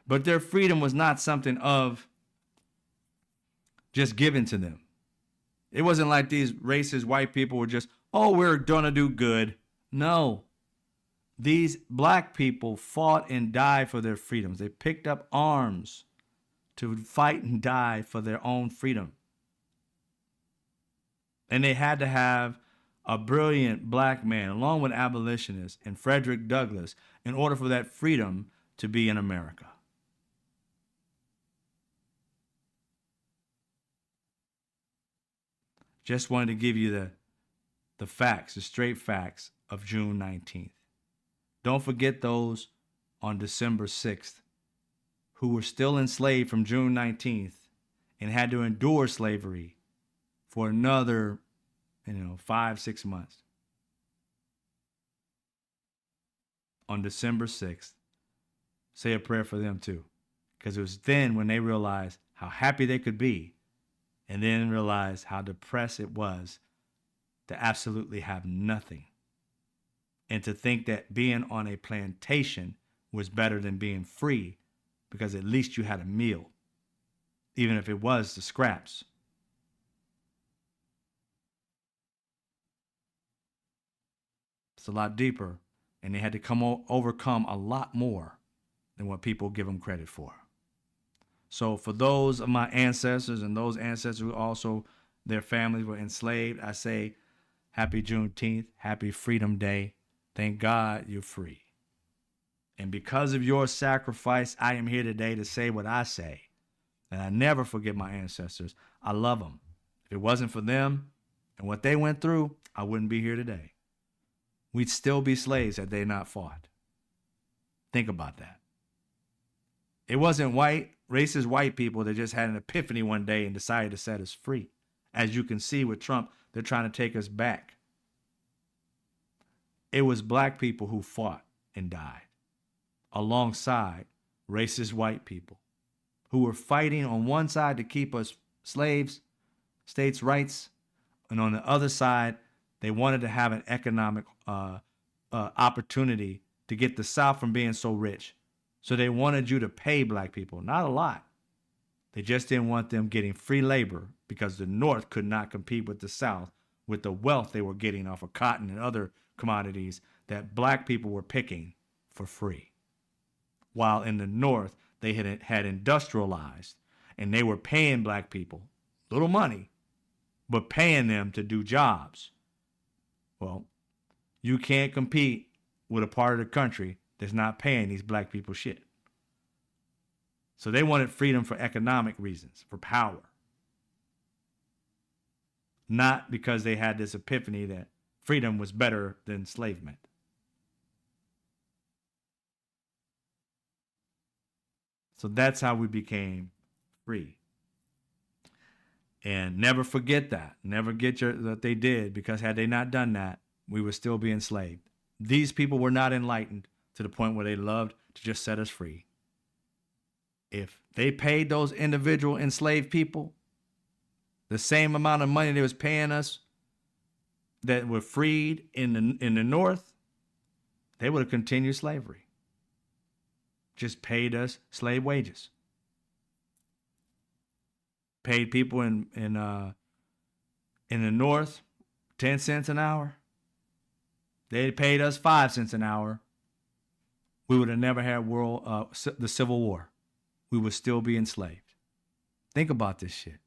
But their freedom was not something of just given to them. It wasn't like these racist white people were just, oh, we're going to do good. No. These black people fought and died for their freedoms. They picked up arms to fight and die for their own freedom. And they had to have a brilliant black man, along with abolitionists and Frederick Douglass, in order for that freedom to be in America. Just wanted to give you the facts, the straight facts of June 19th. Don't forget those on December 6th who were still enslaved from June 19th and had to endure slavery for another, 5-6 months. On December 6th, say a prayer for them too, because it was then when they realized how happy they could be, and then realized how depressed it was to absolutely have nothing, and to think that being on a plantation was better than being free, because at least you had a meal, even if it was the scraps. It's a lot deeper, and they had to overcome a lot more than what people give them credit for. So for those of my ancestors and those ancestors who also their families were enslaved, I say happy Juneteenth, happy Freedom Day. Thank God you're free. And because of your sacrifice, I am here today to say what I say. And I never forget my ancestors. I love them. If it wasn't for them and what they went through, I wouldn't be here today. We'd still be slaves had they not fought. Think about that. It wasn't racist white people that just had an epiphany one day and decided to set us free. As you can see with Trump, they're trying to take us back. It was black people who fought and died alongside racist white people who were fighting on one side to keep us slaves, states' rights, and on the other side, they wanted to have an economic opportunity to get the South from being so rich. So they wanted you to pay black people, not a lot. They just didn't want them getting free labor because the North could not compete with the South with the wealth they were getting off of cotton and other commodities that black people were picking for free. While in the North, they had industrialized and they were paying black people little money, but paying them to do jobs. Well, you can't compete with a part of the country that's not paying these black people shit. So they wanted freedom for economic reasons, for power. Not because they had this epiphany that freedom was better than enslavement. So that's how we became free. And never forget that. Never get that they did, because had they not done that, we would still be enslaved. These people were not enlightened to the point where they loved to just set us free. If they paid those individual enslaved people the same amount of money they was paying us that were freed in the North, they would have continued slavery. Just paid us slave wages. Paid people in the North 10 cents an hour. They paid us 5 cents an hour. We would have never had the Civil War. We would still be enslaved. Think about this shit.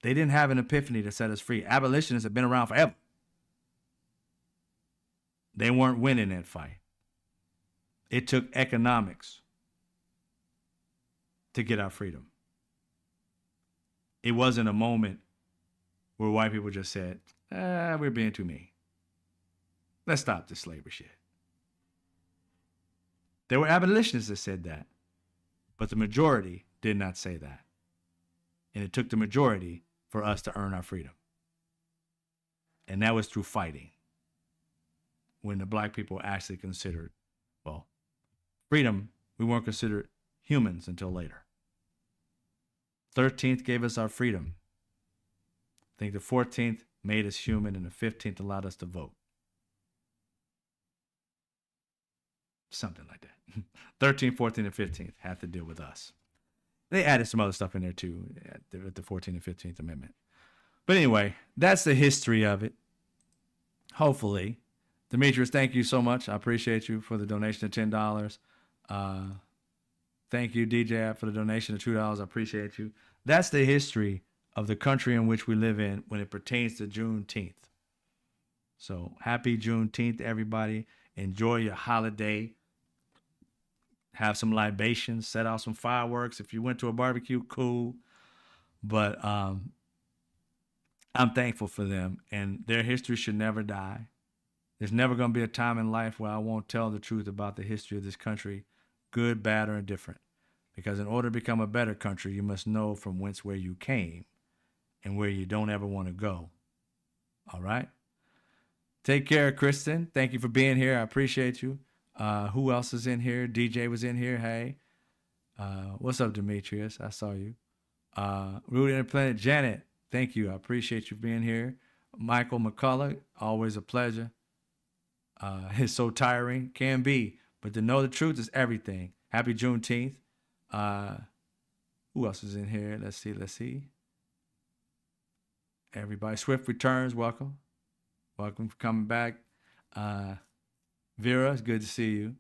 They didn't have an epiphany to set us free. Abolitionists have been around forever. They weren't winning that fight. It took economics to get our freedom. It wasn't a moment where white people just said, we're being too mean. Let's stop this slavery shit. There were abolitionists that said that, but the majority did not say that. And it took the majority for us to earn our freedom. And that was through fighting. When the black people actually considered, freedom, we weren't considered humans until later. 13th gave us our freedom. I think the 14th made us human, and the 15th allowed us to vote. Something like that. 13th, 14th, and 15th had to deal with us. They added some other stuff in there too at the 14th and 15th Amendment. But anyway, that's the history of it. Hopefully. Demetrius, thank you so much. I appreciate you for the donation of $10. Thank you, DJ, for the donation of $2. I appreciate you. That's the history of the country in which we live in when it pertains to Juneteenth. So happy Juneteenth, everybody. Enjoy your holiday. Have some libations. Set out some fireworks. If you went to a barbecue, cool. But I'm thankful for them. And their history should never die. There's never going to be a time in life where I won't tell the truth about the history of this country, good, bad, or indifferent. Because in order to become a better country, you must know from whence where you came and where you don't ever want to go. All right? Take care, Kristen. Thank you for being here. I appreciate you. Who else is in here? DJ was in here. Hey. What's up, Demetrius? I saw you. Rudy and Planet Janet, thank you. I appreciate you being here. Michael McCullough, always a pleasure. It's so tiring. Can be. But to know the truth is everything. Happy Juneteenth. Who else is in here? Let's see. Everybody. Swift Returns, welcome. Welcome for coming back. Vera, it's good to see you.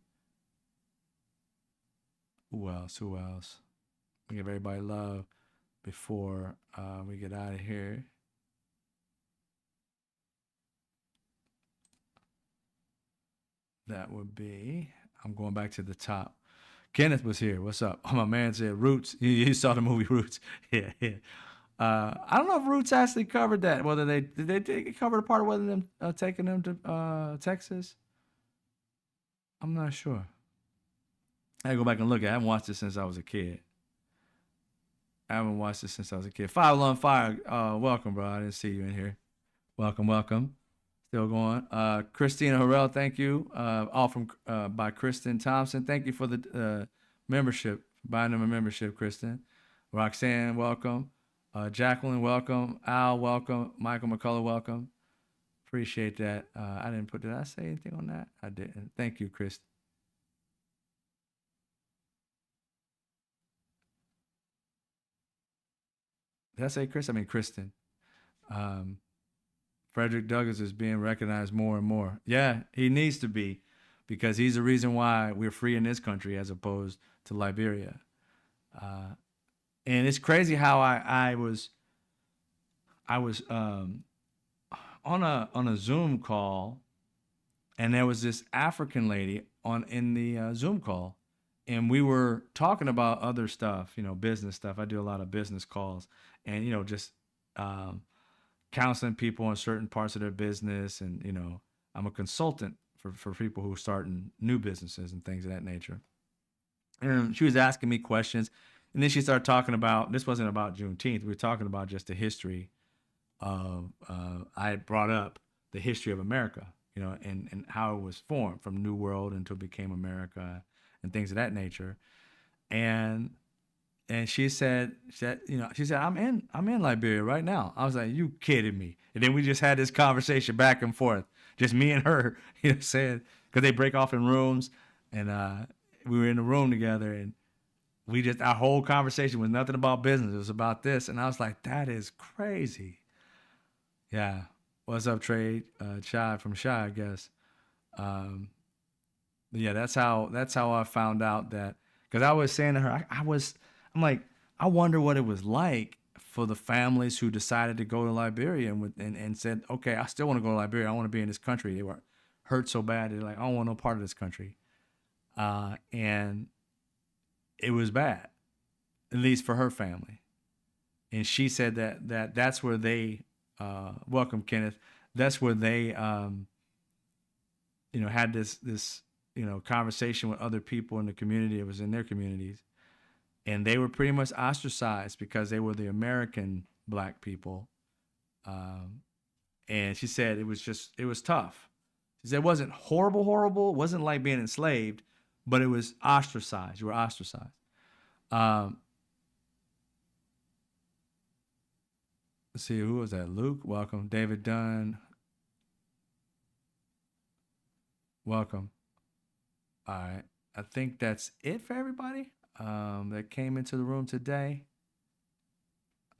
Who else? We give everybody love before we get out of here. That would be, I'm going back to the top. Kenneth was here. What's up? Oh, my man said Roots. He saw the movie Roots. Yeah. I don't know if Roots actually covered that. Whether did they cover the part of whether them taking them to Texas? I'm not sure. I gotta go back and look at it. I haven't watched it since I was a kid. Fire on Fire. Welcome, bro. I didn't see you in here. Welcome. Still going. Christina Harrell, thank you. All from by Kristen Thompson. Thank you for the membership. Buying them a membership, Kristen. Roxanne, welcome. Jacqueline, welcome. Al, welcome. Michael McCullough, welcome. Appreciate that. Did I say anything on that? I didn't. Thank you, Kristen. Did I say Chris? I mean Kristen. Frederick Douglass is being recognized more and more. Yeah, he needs to be, because he's the reason why we're free in this country as opposed to Liberia. And it's crazy how I was on a Zoom call, and there was this African lady in the Zoom call, and we were talking about other stuff, business stuff. I do a lot of business calls, and just counseling people on certain parts of their business, and I'm a consultant for people who are starting new businesses and things of that nature. And she was asking me questions, and then she started talking about, this wasn't about Juneteenth, we were talking about just the history of I had brought up the history of America, and how it was formed from New World until it became America and things of that nature. And she said, I'm in Liberia right now. I was like, you kidding me? And then we just had this conversation back and forth, just me and her, saying, because they break off in rooms, and we were in the room together, and our whole conversation was nothing about business. It was about this. And I was like, that is crazy. Yeah. What's up, Trade? Shy from Shy, I guess. Yeah, that's how I found out that, because I was saying to her, I'm like, I wonder what it was like for the families who decided to go to Liberia and said, okay, I still want to go to Liberia. I want to be in this country. They were hurt so bad. They're like, I don't want no part of this country. And it was bad, at least for her family. And she said that's where they, welcome, Kenneth. That's where they, had this conversation with other people in the community. It was in their communities. And they were pretty much ostracized because they were the American black people. And she said it was tough. She said it wasn't horrible. It wasn't like being enslaved, but it was ostracized. You were ostracized. Let's see, who was that? Luke, welcome. David Dunn, welcome. All right. I think that's it for everybody that came into the room today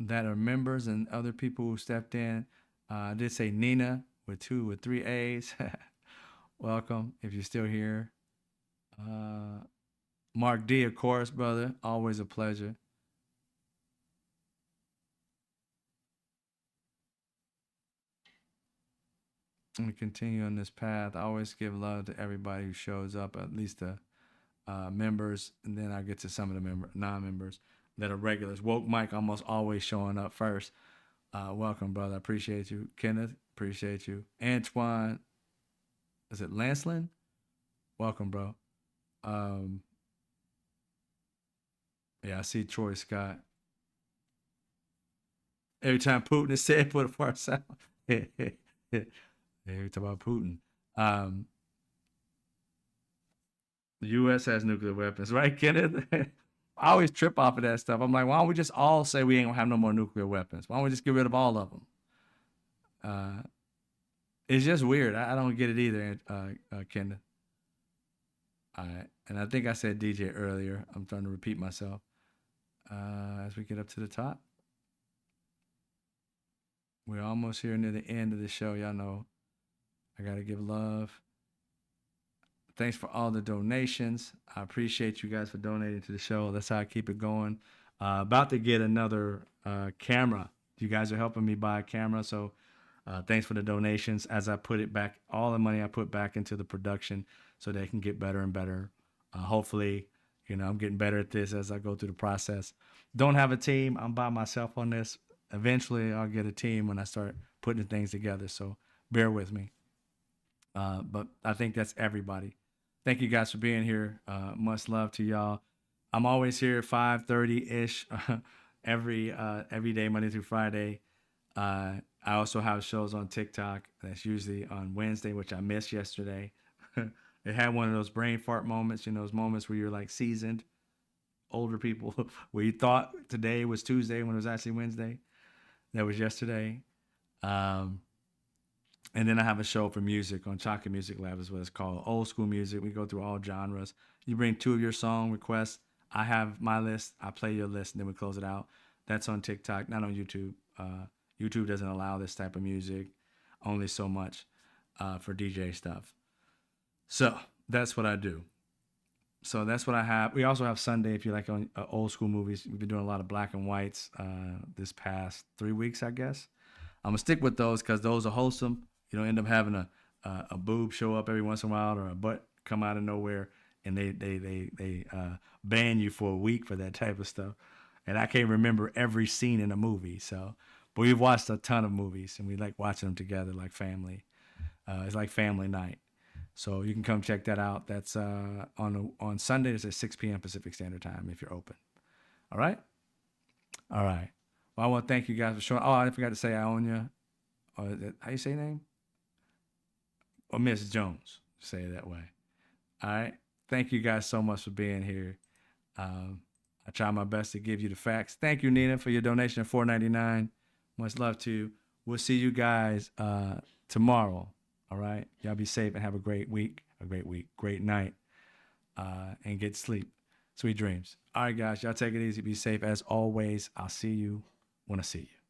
that are members and other people who stepped in. I did say Nina with three A's. Welcome if you're still here. Uh, Mark D, of course, brother. Always a pleasure. Let me continue on this path. I always give love to everybody who shows up, at least the members, and then I get to some of the non-members that are regulars. Woke Mike almost always showing up first. Welcome, brother. I appreciate you. Kenneth, appreciate you. Antoine, is it Lancelin? Welcome, bro. Um, yeah, I see Troy Scott. Every time Putin is said, put a far sound. Every time about Putin. Um, the U.S. has nuclear weapons, right, Kenneth? I always trip off of that stuff. I'm like, why don't we just all say we ain't gonna have no more nuclear weapons? Why don't we just get rid of all of them? Uh, it's just weird. I don't get it either, Kenneth. All right, and I think I said DJ earlier. I'm trying to repeat myself. As we get up to the top, we're almost here near the end of the show. Y'all know I gotta give love. Thanks for all the donations. I appreciate you guys for donating to the show. That's how I keep it going. About to get another camera. You guys are helping me buy a camera, so thanks for the donations. As I put it back, all the money I put back into the production, so they can get better and better. Hopefully, I'm getting better at this as I go through the process. Don't have a team. I'm by myself on this. Eventually, I'll get a team when I start putting things together. So bear with me. But I think that's everybody. Thank you guys for being here. Much love to y'all. I'm always here at 5:30 ish every day, Monday through Friday. I also have shows on TikTok. That's usually on Wednesday, which I missed yesterday. It had one of those brain fart moments, those moments where you're like seasoned older people, where you thought today was Tuesday when it was actually Wednesday. That was yesterday. Um, And then I have a show for music on Chocolate Music Lab, is what it's called. Old school music. We go through all genres. You bring two of your song requests. I have my list. I play your list, and then we close it out. That's on TikTok, not on YouTube. YouTube doesn't allow this type of music, only so much for DJ stuff. So that's what I do. So that's what I have. We also have Sunday, if you like on old school movies. We've been doing a lot of black and whites this past 3 weeks, I guess. I'm gonna stick with those because those are wholesome. You don't end up having a boob show up every once in a while or a butt come out of nowhere, and they ban you for a week for that type of stuff. And I can't remember every scene in a movie. So, but we've watched a ton of movies, and we like watching them together like family. It's like family night. So you can come check that out. That's on Sundays at 6 p.m. Pacific Standard Time if you're open. All right. All right. Well, I want to thank you guys for showing. Oh, I forgot to say Ionia. Or how you say your name? Or Miss Jones. Say it that way. All right. Thank you guys so much for being here. I try my best to give you the facts. Thank you, Nina, for your donation of $4.99. Much love to you. We'll see you guys tomorrow. All right. Y'all be safe and have great night, and get sleep. Sweet dreams. All right, guys. Y'all take it easy. Be safe as always. I'll see you when I see you.